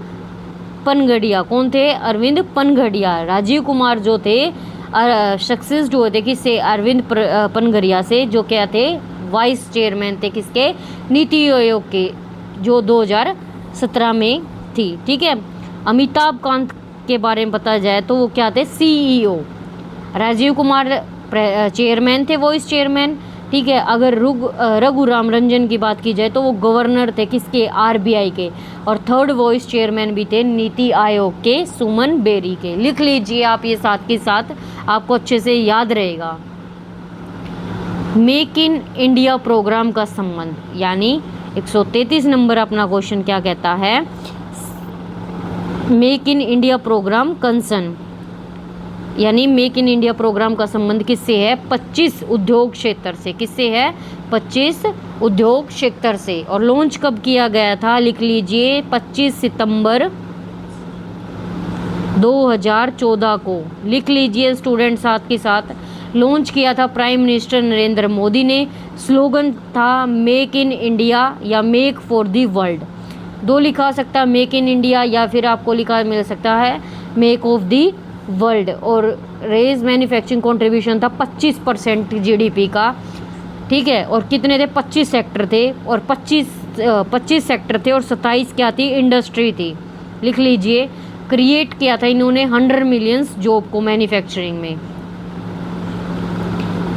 पनगड़िया। कौन थे? अरविंद पनगड़िया। राजीव कुमार जो थे सक्सेस्ड हुए थे किससे? अरविंद पनगड़िया से, जो क्या थे? वाइस चेयरमैन थे किसके? नीति आयोग के, जो 2017 में थी, ठीक है। अमिताभ कांत के बारे में बताया जाए तो वो क्या थे? CEO। राजीव कुमार चेयरमैन थे, वाइस चेयरमैन, ठीक है। अगर रघुराम रंजन की बात की जाए तो वो गवर्नर थे किसके? RBI के। और थर्ड वाइस चेयरमैन भी थे नीति आयोग के, सुमन बेरी के। लिख लीजिए आप ये साथ के साथ, आपको अच्छे से याद रहेगा। मेक इन इंडिया प्रोग्राम का संबंध, यानी 133 नंबर अपना क्वेश्चन क्या कहता है? Make in India program concern, यानी मेक इन इंडिया प्रोग्राम का संबंध किससे है? 25 उद्योग क्षेत्र से। किससे है? 25 उद्योग क्षेत्र से। और लॉन्च कब किया गया था? लिख लीजिए 25 सितंबर 2014 को। लिख लीजिए स्टूडेंट साथ के साथ। लॉन्च किया था प्राइम मिनिस्टर नरेंद्र मोदी ने। स्लोगन था मेक इन इंडिया या मेक फॉर द वर्ल्ड। दो लिखा सकता है, मेक इन इंडिया, या फिर आपको लिखा मिल सकता है मेक ऑफ दी वर्ल्ड। और रेज मैन्युफैक्चरिंग कंट्रीब्यूशन था 25% GDP का, ठीक है। और कितने थे? 25 सेक्टर थे, और 25 सेक्टर थे और 27 क्या थी? इंडस्ट्री थी। लिख लीजिए। क्रिएट किया था इन्होंने 100 मिलियंस जॉब को मैन्युफैक्चरिंग में,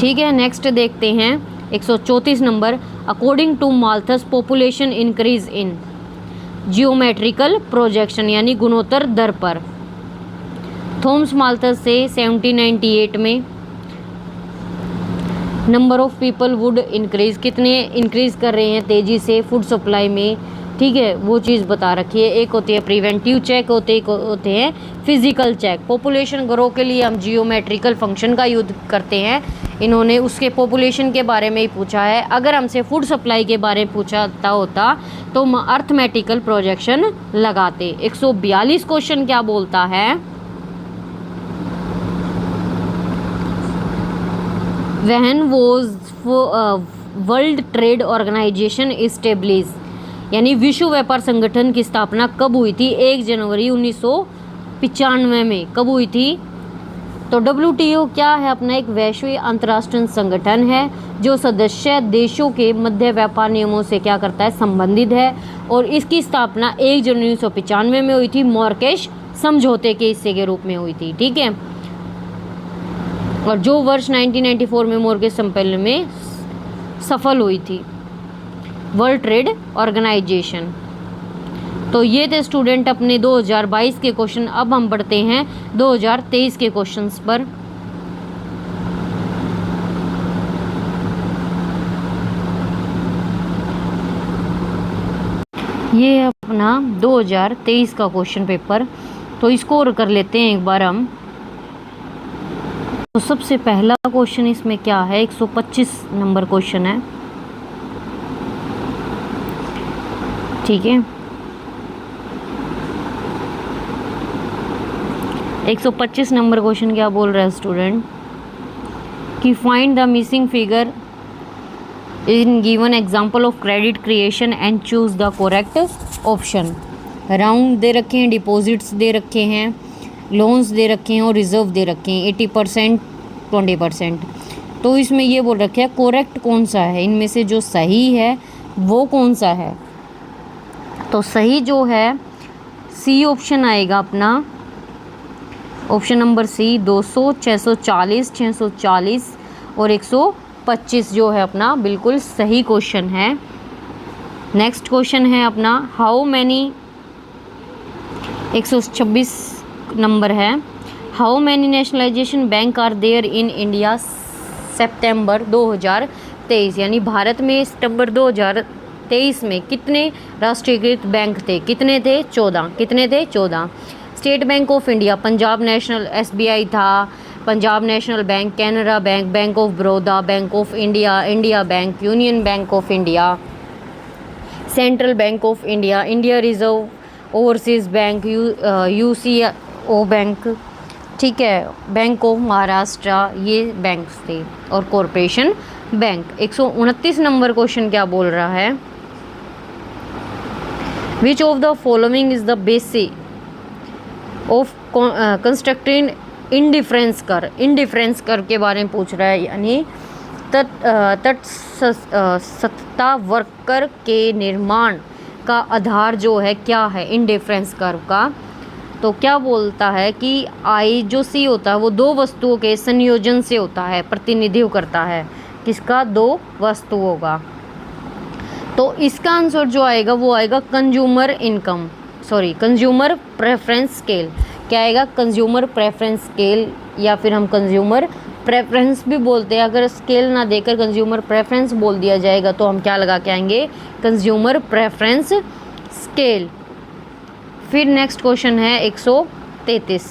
ठीक है। नेक्स्ट देखते हैं 134 number. According to Malthus population increase in geometrical projection, यानी गुणोत्तर दर पर। थॉमस माल्थस से 1798 में number of people would increase, कितने इंक्रीज कर रहे हैं तेजी से फूड सप्लाई में, ठीक है, वो चीज़ बता रखी है। एक होती है प्रिवेंटिव चेक, होते हैं फिजिकल चेक। पॉपुलेशन ग्रो के लिए हम जियोमेट्रिकल फंक्शन का यूज करते हैं। इन्होंने उसके पॉपुलेशन के बारे में ही पूछा है। अगर हमसे फूड सप्लाई के बारे में पूछाता होता तो हम अर्थमेटिकल प्रोजेक्शन लगाते। 142 क्वेश्चन क्या बोलता है? When was world trade organization establish, यानी विश्व व्यापार संगठन की स्थापना कब हुई थी? 1 जनवरी 1995 में। कब हुई थी? तो WTO क्या है? अपना एक वैश्विक अंतर्राष्ट्रीय संगठन है जो सदस्य देशों के मध्य व्यापार नियमों से क्या करता है? संबंधित है। और इसकी स्थापना 1 जनवरी 1995 में हुई थी, मार्केश समझौते के हिस्से के रूप में हुई थी, ठीक है। और जो वर्ष 1994 में मार्केश सम्मेलन में सफल हुई थी वर्ल्ड ट्रेड ऑर्गेनाइजेशन। तो ये थे स्टूडेंट अपने 2022 के क्वेश्चन। अब हम बढ़ते हैं 2023 के क्वेश्चंस पर। ये अपना 2023 का क्वेश्चन पेपर, तो इसको और कर लेते हैं एक बार हम। तो सबसे पहला क्वेश्चन इसमें क्या है? 125 नंबर क्वेश्चन है, ठीक है। 125 नंबर क्वेश्चन क्या बोल रहा है स्टूडेंट कि find the missing figure in given example of credit creation and choose the correct option. Round दे रखे हैं, डिपॉजिट्स दे रखे हैं, लोन्स दे रखे हैं और रिजर्व दे रखे हैं 80% 20%। तो इसमें ये बोल रखे है करेक्ट कौन सा है, इनमें से जो सही है वो कौन सा है। तो सही जो है सी ऑप्शन आएगा अपना, ऑप्शन नंबर सी 200, 640, 640 और 125 जो है अपना बिल्कुल सही क्वेश्चन है। नेक्स्ट क्वेश्चन है अपना हाउ मैनी, 126 नंबर है, how many nationalisation bank are there in India September 2023, यानी भारत में सितंबर 2023 में कितने राष्ट्रीयकृत बैंक थे, कितने थे 14, कितने थे 14। State Bank of India, Punjab National, SBI था, Punjab National Bank, Canara Bank, Bank of Baroda, Bank of India, India Bank, Union Bank of India, Central Bank of India, India reserve Overseas Bank, UCO Bank, ठीक है, bank of Maharashtra, ये banks थे और corporation bank. 129 number question क्या बोल रहा है विच of the following is the basis of constructing indifference कर, इंडिफरेंस कर के बारे में पूछ रहा है, यानी तटस्थता वक्र के निर्माण का आधार जो है क्या है इंडिफरेंस कर्व का। तो क्या बोलता है कि आई जो सी होता है वो दो वस्तुओं के संयोजन से होता है, प्रतिनिधित्व करता है किसका, दो वस्तुओं का। तो इसका आंसर जो आएगा वो आएगा consumer income, sorry consumer preference scale. क्या आएगा, कंज्यूमर प्रेफरेंस स्केल, या फिर हम कंज्यूमर प्रेफरेंस भी बोलते हैं। अगर स्केल ना देकर कंज्यूमर प्रेफरेंस बोल दिया जाएगा तो हम क्या लगा के आएंगे, कंज्यूमर प्रेफरेंस स्केल। फिर नेक्स्ट क्वेश्चन है 133,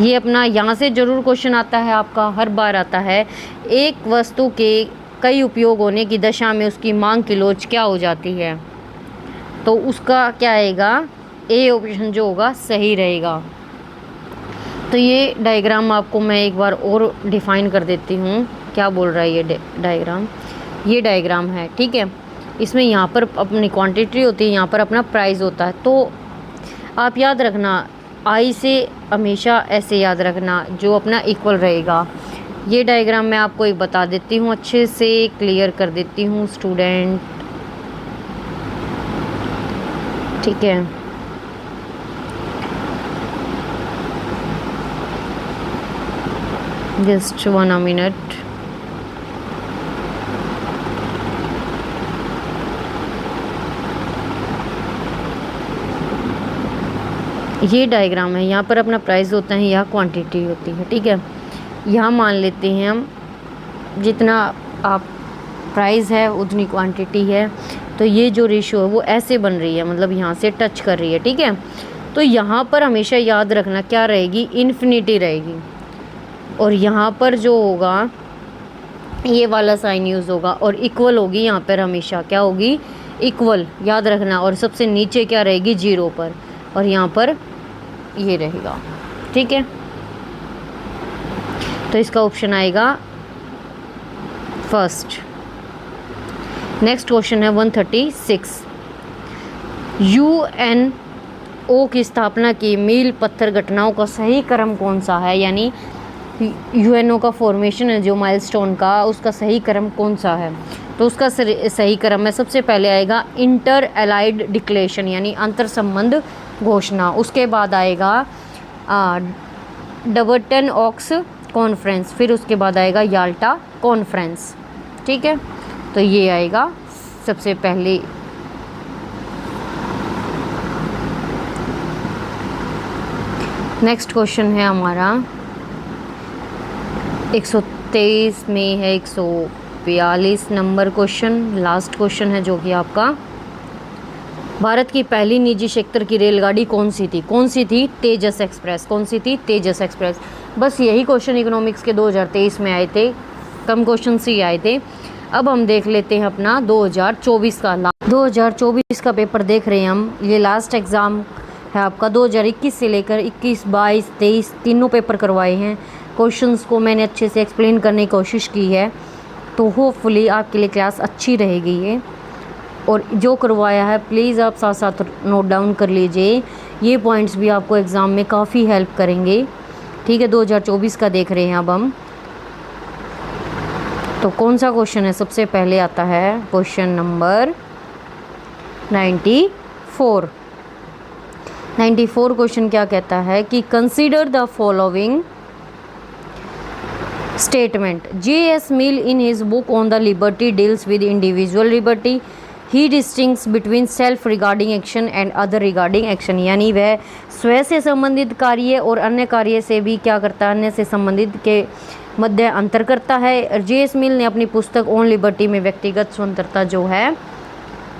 ये अपना यहाँ से ज़रूर क्वेश्चन आता है आपका, हर बार आता है। एक वस्तु के कई उपयोग होने की दशा में उसकी मांग की लोच क्या हो जाती है, तो उसका क्या आएगा, ए ऑप्शन जो होगा सही रहेगा। तो ये डायग्राम आपको मैं एक बार और डिफ़ाइन कर देती हूँ, क्या बोल रहा है ये डायग्राम, ये डायग्राम है, ठीक है। इसमें यहाँ पर अपनी क्वांटिटी होती है, यहाँ पर अपना प्राइस होता है। तो आप याद रखना आई से हमेशा ऐसे याद रखना जो अपना इक्वल रहेगा। ये डायग्राम मैं आपको एक बता देती हूँ, अच्छे से क्लियर कर देती हूँ स्टूडेंट, ठीक है। Just 1 minute. ये डायग्राम है, यहाँ पर अपना प्राइस होता है, यहाँ क्वांटिटी होती है, ठीक है। यहाँ मान लेते हैं हम जितना आप प्राइस है उतनी क्वांटिटी है, तो ये जो रेशियो है वो ऐसे बन रही है, मतलब यहाँ से टच कर रही है, ठीक है। तो यहाँ पर हमेशा याद रखना क्या रहेगी, इन्फिनिटी रहेगी, और यहाँ पर जो होगा ये वाला साइन यूज़ होगा, और इक्वल होगी यहाँ पर हमेशा, क्या होगी, इक्वल, याद रखना। और सबसे नीचे क्या रहेगी, 0 पर, और यहाँ पर ये रहेगा, ठीक है। तो इसका ऑप्शन आएगा फर्स्ट। नेक्स्ट क्वेश्चन है 136, यूएनओ की स्थापना की मील पत्थर घटनाओं का सही क्रम कौन सा है, यानी यूएनओ का फॉर्मेशन है जो माइलस्टोन का, उसका सही क्रम कौन सा है। तो उसका सही क्रम में सबसे पहले आएगा इंटर एलाइड डिक्लेरेशन, यानी अंतर संबंध घोषणा। उसके बाद आएगा डबर्टन ऑक्स कॉन्फ्रेंस, फिर उसके बाद आएगा याल्टा कॉन्फ्रेंस, ठीक है। तो ये आएगा सबसे पहले। नेक्स्ट क्वेश्चन है हमारा 123 में है 142 नंबर क्वेश्चन, लास्ट क्वेश्चन है जो कि आपका, भारत की पहली निजी सेक्टर की रेलगाड़ी कौन सी थी, कौन सी थी, तेजस एक्सप्रेस, कौन सी थी, तेजस एक्सप्रेस। बस यही क्वेश्चन इकोनॉमिक्स के 2023 में आए थे, कम क्वेश्चन ही आए थे। अब हम देख लेते हैं अपना 2024 का 2024 का पेपर देख रहे हैं हम। ये लास्ट एग्ज़ाम है आपका 2021 से लेकर 21, 22, 23 तीनों पेपर करवाए हैं। क्वेश्चंस को मैंने अच्छे से एक्सप्लेन करने की कोशिश की है, तो होपफुली आपके लिए क्लास अच्छी रहेगी ये। और जो करवाया है प्लीज़ आप साथ साथ नोट डाउन कर लीजिए, ये पॉइंट्स भी आपको एग्ज़ाम में काफ़ी हेल्प करेंगे। ठीक है, 2024 का देख रहे हैं अब हम। तो कौन सा क्वेश्चन है, सबसे पहले आता है क्वेश्चन नंबर 94। 94 क्वेश्चन क्या कहता है कि consider the following statement. J.S. Mill in his book on the liberty deals with individual liberty. He distincts between self regarding action and other regarding action. यानी वह स्वयं से संबंधित कार्य और अन्य कार्य से भी क्या करता है, अन्य से संबंधित के मध्य अंतर करता है। J.S. Mill ने अपनी पुस्तक ऑन लिबर्टी में व्यक्तिगत स्वतंत्रता जो है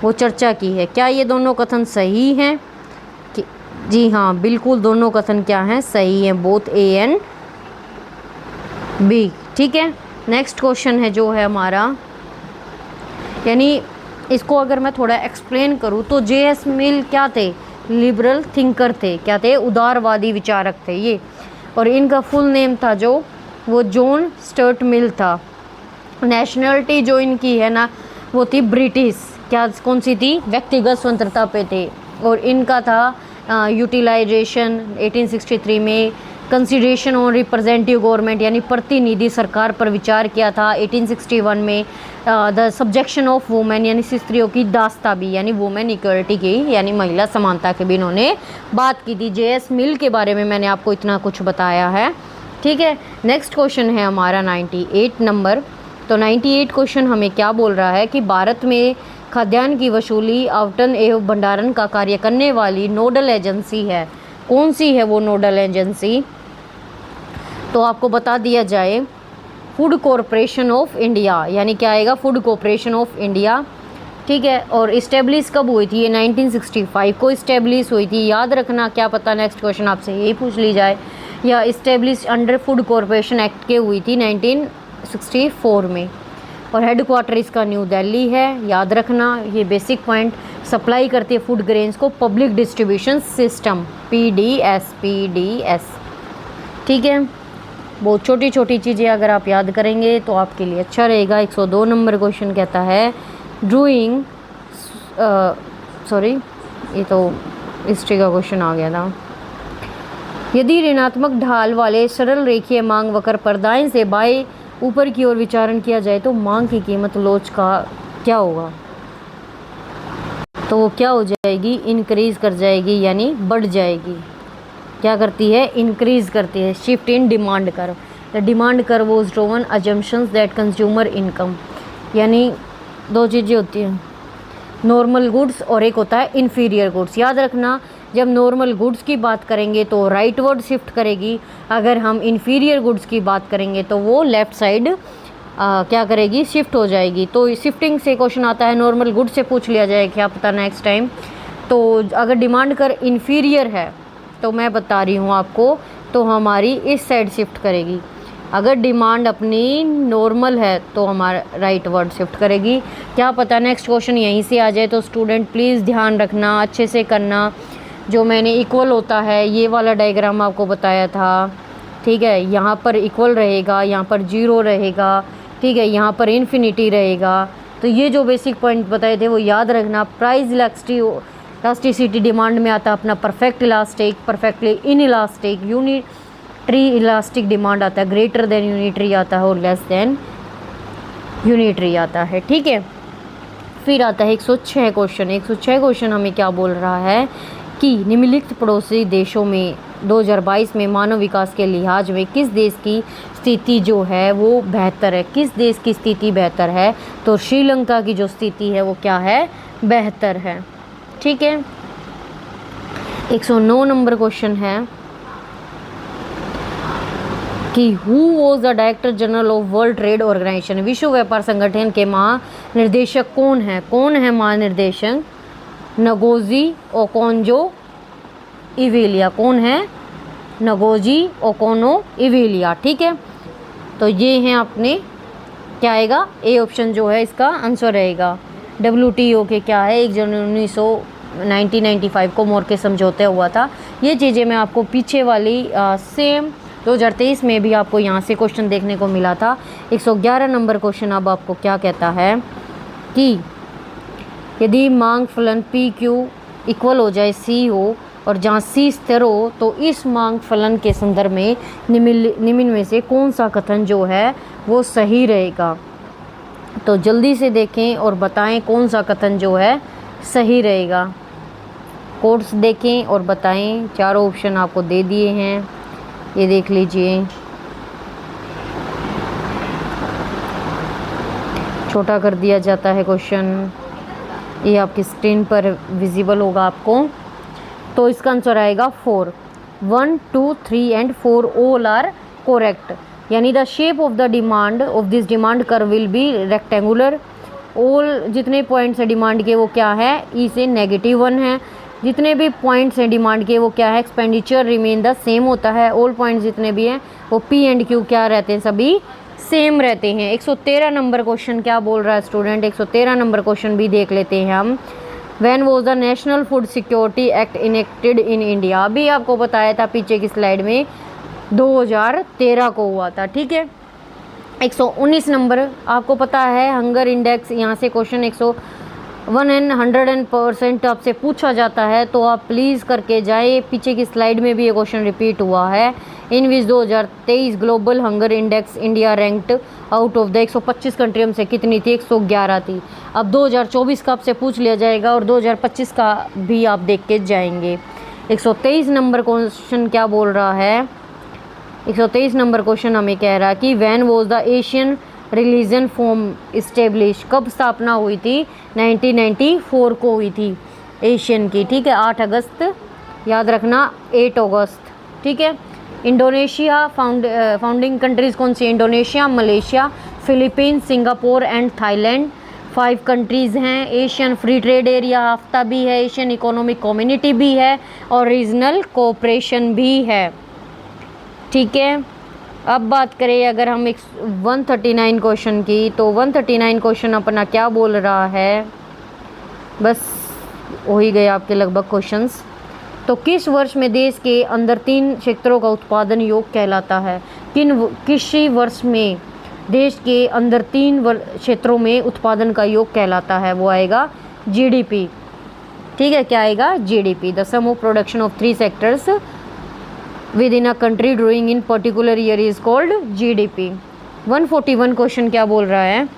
वो चर्चा की है। क्या ये दोनों कथन सही हैं? जी हाँ, बिल्कुल दोनों कथन क्या हैं, सही हैं, बोथ ए एंड बी। ठीक है, नेक्स्ट क्वेश्चन है जो है हमारा, यानी इसको अगर मैं थोड़ा एक्सप्लेन करूँ तो J.S. मिल क्या थे, लिबरल थिंकर थे, क्या थे, उदारवादी विचारक थे ये। और इनका फुल नेम था जो वो जॉन स्टर्ट मिल था। नेशनलिटी जो इनकी है ना वो थी ब्रिटिश। क्या कौन सी थी, व्यक्तिगत स्वतंत्रता पे थे। और इनका था यूटिलाइजेशन 1863 में, कंसिडरेशन ऑन रिप्रेजेंटेटिव गवर्नमेंट यानी प्रतिनिधि सरकार पर विचार किया था। 1861 में द सब्जेक्शन ऑफ वुमेन यानी स्त्रियों की दास्ता भी, यानी वुमेन इक्वलिटी की, यानी महिला समानता की भी इन्होंने बात की थी। J.S. मिल के बारे में मैंने आपको इतना कुछ बताया है। ठीक है, नेक्स्ट क्वेश्चन है हमारा 98 नंबर। तो 98 क्वेश्चन हमें क्या बोल रहा है कि भारत में खाद्यान्न की वसूली, आवंटन एवं भंडारण का कार्य करने वाली नोडल एजेंसी है। कौन सी है वो नोडल एजेंसी? तो आपको बता दिया जाए, फूड कॉरपोरेशन ऑफ इंडिया, यानी क्या आएगा, फूड कॉरपोरेशन ऑफ इंडिया। ठीक है, और इस्टेब्लिश कब हुई थी? ये 1965 को इस्टेब्लिश हुई थी। याद रखना, क्या पता नेक्स्ट क्वेश्चन आपसे यही पूछ ली जाए। या establish under food corporation act के हुई थी 1964 में। और हेड क्वार्टर इसका न्यू दिल्ली है, याद रखना ये बेसिक पॉइंट। सप्लाई करती है फूड ग्रेन्स को पब्लिक डिस्ट्रीब्यूशन सिस्टम, PDS। ठीक है, बहुत छोटी छोटी चीज़ें अगर आप याद करेंगे तो आपके लिए अच्छा रहेगा। 102 नंबर क्वेश्चन कहता है ड्राइंग, सॉरी ये तो हिस्ट्री का क्वेश्चन आ गया था। यदि ऋणात्मक ढाल वाले सरल रेखीय मांग वक्र पर दाएं से बाएं ऊपर की ओर विचारण किया जाए तो मांग की कीमत लोच का क्या होगा? तो वो क्या हो जाएगी, इंक्रीज कर जाएगी, यानी बढ़ जाएगी। क्या करती है, इंक्रीज करती है। Shift in demand curve, the demand curve was drawn assumptions that consumer income, यानी दो चीज़ें होती हैं, नॉर्मल गुड्स और एक होता है इन्फीरियर गुड्स। याद रखना, जब नॉर्मल गुड्स की बात करेंगे तो राइट वर्ड शिफ्ट करेगी, अगर हम इन्फीरियर गुड्स की बात करेंगे तो वो लेफ़्ट साइड क्या करेगी, शिफ्ट हो जाएगी। तो शिफ्टिंग से क्वेश्चन आता है, नॉर्मल गुड्स से पूछ लिया जाए, क्या पता नेक्स्ट टाइम। तो अगर डिमांड कर इन्फीरियर है तो मैं बता रही हूँ आपको, तो हमारी इस साइड शिफ्ट करेगी। अगर डिमांड अपनी नॉर्मल है तो हमारा राइट वर्ड शिफ्ट करेगी। क्या पता नेक्स्ट क्वेश्चन यहीं से आ जाए। तो स्टूडेंट प्लीज़ ध्यान रखना, अच्छे से करना। जो मैंने इक्वल होता है ये वाला डायग्राम आपको बताया था, ठीक है, यहाँ पर इक्वल रहेगा, यहाँ पर जीरो रहेगा, ठीक है, यहाँ पर इन्फिनिटी रहेगा। तो ये जो बेसिक पॉइंट बताए थे वो याद रखना। प्राइस इलास्टिसिटी डिमांड में आता है अपना perfect elastic, perfectly in elastic, unitary elastic demand आता है, ग्रेटर देन यूनिटरी आता है और लेस देन यूनिटरी आता है। ठीक है, फिर आता है 106 क्वेश्चन। 106 क्वेश्चन हमें क्या बोल रहा है कि निम्नलिखित पड़ोसी देशों में 2022 में मानव विकास के लिहाज में किस देश की स्थिति जो है वो बेहतर है? किस देश की स्थिति बेहतर है? तो श्रीलंका की जो स्थिति है वो क्या है, बेहतर है। ठीक है, 109 नंबर क्वेश्चन है कि who was the director general of world trade organization, विश्व व्यापार संगठन के महानिर्देशक कौन है? कौन है महानिर्देशक? Ngozi Okonjo Iweala. कौन है? Ngozi Okonjo Iweala. ठीक है, तो ये हैं अपने, क्या आएगा, ए ऑप्शन जो है इसका आंसर रहेगा। WTO के क्या है, 1 जनवरी 1995 को मोरके समझौते हुआ था। ये चीज़ें मैं आपको पीछे वाली सेम 2023 में भी आपको यहाँ से क्वेश्चन देखने को मिला था। 111 नंबर क्वेश्चन अब आपको क्या कहता है कि यदि मांग फलन पी क्यू इक्वल हो जाए सी हो और जहाँ सी स्थिर हो तो इस मांग फलन के संदर्भ में निम्न में से कौन सा कथन जो है वो सही रहेगा। तो जल्दी से देखें और बताएं कौन सा कथन जो है सही रहेगा। कोड्स देखें और बताएं। चारों ऑप्शन आपको दे दिए हैं, ये देख लीजिए। छोटा कर दिया जाता है क्वेश्चन, ये आपकी स्क्रीन पर विजिबल होगा आपको। तो इसका आंसर आएगा 4। 1, 2, 3 एंड 4 ऑल आर करेक्ट। यानी the shape of the demand of this demand curve will be rectangular. All जितने पॉइंट्स हैं डिमांड के वो क्या है, ई से -1 है। जितने भी पॉइंट्स हैं डिमांड के वो क्या है, एक्सपेंडिचर रिमेन द सेम होता है। ऑल पॉइंट्स जितने भी हैं वो पी एंड क्यू क्या रहते हैं, सभी सेम रहते हैं। 113 नंबर क्वेश्चन क्या बोल रहा है स्टूडेंट, 113 नंबर क्वेश्चन भी देख लेते हैं हम। When was the national food security act enacted in India. अभी आपको बताया था पीछे की स्लाइड में 2013 को हुआ था, ठीक है। 119 नंबर आपको पता है हंगर इंडेक्स, यहाँ से क्वेश्चन 100% आपसे पूछा जाता है तो आप प्लीज़ करके जाए। पीछे की स्लाइड में भी ये क्वेश्चन रिपीट हुआ है। इन विच 2023 global hunger index India ranked out of the 125 कंट्रियों से कितनी थी, 111 थी। अब 2024 का आपसे पूछ लिया जाएगा और 2025 का भी आप देख के जाएंगे। 123 नंबर क्वेश्चन क्या बोल रहा है, 123 नंबर क्वेश्चन हमें कह रहा है कि when was the Asian religion form establish. कब स्थापना हुई थी, 1994 को हुई थी एशियन की, ठीक है। 8 अगस्त याद रखना, 8 अगस्त, ठीक है। इंडोनेशिया फाउंडिंग कंट्रीज़ कौन सी, Indonesia, Malaysia, Philippines, Singapore and Thailand 5 countries हैं। ASEAN free trade area AFTA भी है, एशियन इकोनॉमिक कम्युनिटी भी है और रीजनल कोऑपरेशन भी है, ठीक है। अब बात करें अगर हम 139 क्वेश्चन की, तो 139 क्वेश्चन अपना क्या बोल रहा है, बस हो ही गए आपके लगभग क्वेश्चंस। तो किस वर्ष में देश के अंदर 3 क्षेत्रों का उत्पादन योग कहलाता है। किसी वर्ष में देश के अंदर 3 क्षेत्रों में उत्पादन का योग कहलाता है, वो आएगा जीडीपी, ठीक है। क्या आएगा, GDP. The sum of production of 3 sectors within a country during in particular year is called GDP. 141 question क्या बोल रहा है,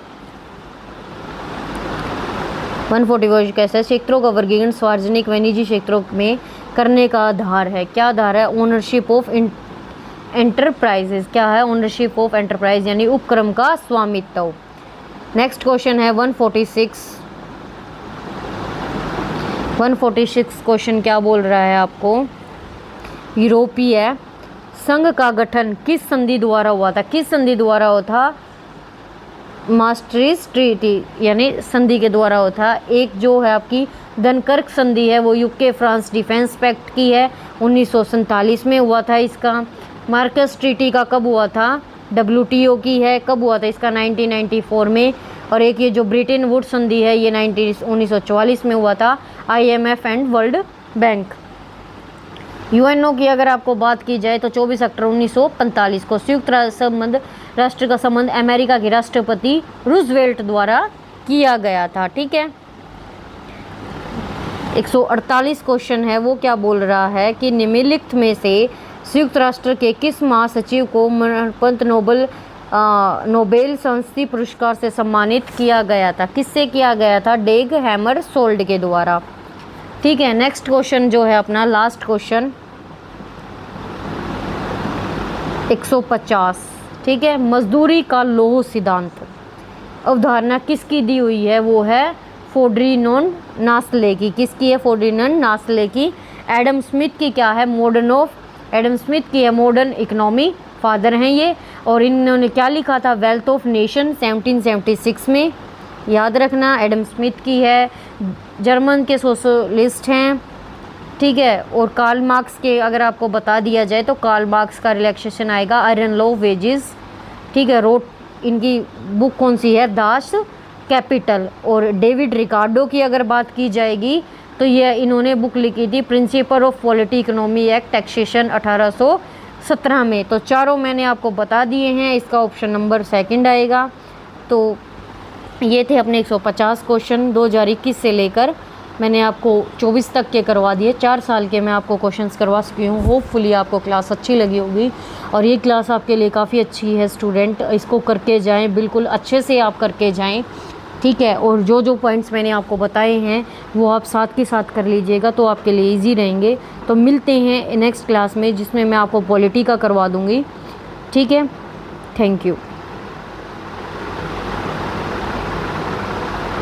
141 कैसा है, क्षेत्रों का वर्गीकरण सार्वजनिक व निजी क्षेत्रों में करने का आधार है। क्या आधार है, ओनरशिप ऑफ एंटरप्राइजेज। क्या है, ओनरशिप ऑफ एंटरप्राइज यानी उपक्रम का स्वामित्व। नेक्स्ट क्वेश्चन है 146 क्वेश्चन क्या बोल रहा है आपको, यूरोपीय संघ का गठन किस संधि द्वारा हुआ था। किस संधि द्वारा हुआ था, मास्ट्रिच ट्रीटी यानी संधि के द्वारा हुआ था। एक जो है आपकी डनकर्क संधि है वो यूके फ्रांस डिफेंस पैक्ट की है, 1947 में हुआ था इसका। मार्कस ट्रीटी का कब हुआ था, WTO की है, कब हुआ था इसका, 1994 में। और एक ये जो ब्रिटेन वुड संधि है ये 1944 में हुआ था, IMF and world bank. UNO की अगर आपको बात की जाए तो 24 अक्टूबर 1945 को संयुक्त राष्ट्र का संबंध अमेरिका के राष्ट्रपति रूजवेल्ट द्वारा किया गया था, ठीक है। 148 क्वेश्चन है वो क्या बोल रहा है कि निम्नलिखित में से संयुक्त राष्ट्र के किस महासचिव को मरणोपरांत नोबेल शांति पुरस्कार से सम्मानित किया गया था। किससे किया गया था, डेग हैमरशोल्ड के द्वारा, ठीक है। नेक्स्ट क्वेश्चन जो है अपना लास्ट क्वेश्चन 150, ठीक है। मजदूरी का लौह सिद्धांत अवधारणा किसकी दी हुई है, वो है फोर्डिनैंड नास्ले की। किसकी है, फोर्डिनैंड नास्ले की। एडम स्मिथ की क्या है, एडम स्मिथ की है मॉडर्न इकोनॉमी, फादर हैं ये। और इन्होंने क्या लिखा था, वेल्थ ऑफ नेशन 1776 में, याद रखना। एडम स्मिथ की है, जर्मन के सोशलिस्ट हैं, ठीक है। और कार्ल मार्क्स के अगर आपको बता दिया जाए तो कार्ल मार्क्स का रिलैक्सेशन आएगा आयरन लॉ वेजेस, ठीक है। रोट इनकी बुक कौन सी है, दास कैपिटल। और डेविड रिकार्डो की अगर बात की जाएगी तो ये इन्होंने बुक लिखी थी principle of polity economy act taxation 1817 में। तो चारों मैंने आपको बता दिए हैं, इसका ऑप्शन नंबर सेकंड आएगा। तो ये थे अपने 150 क्वेश्चन 2021 से लेकर मैंने आपको 24 तक के करवा दिए। 4 साल के मैं आपको क्वेश्चंस करवा चुकी हूँ। होपफुली आपको क्लास अच्छी लगी होगी और ये क्लास आपके लिए काफ़ी अच्छी है स्टूडेंट, इसको करके जाएं, बिल्कुल अच्छे से आप करके जाएं, ठीक है। और जो जो पॉइंट्स मैंने आपको बताए हैं वो आप साथ के साथ कर लीजिएगा तो आपके लिए ईजी रहेंगे। तो मिलते हैं नेक्स्ट क्लास में जिसमें मैं आपको पॉलिटी का करवा दूँगी, ठीक है। Thank you.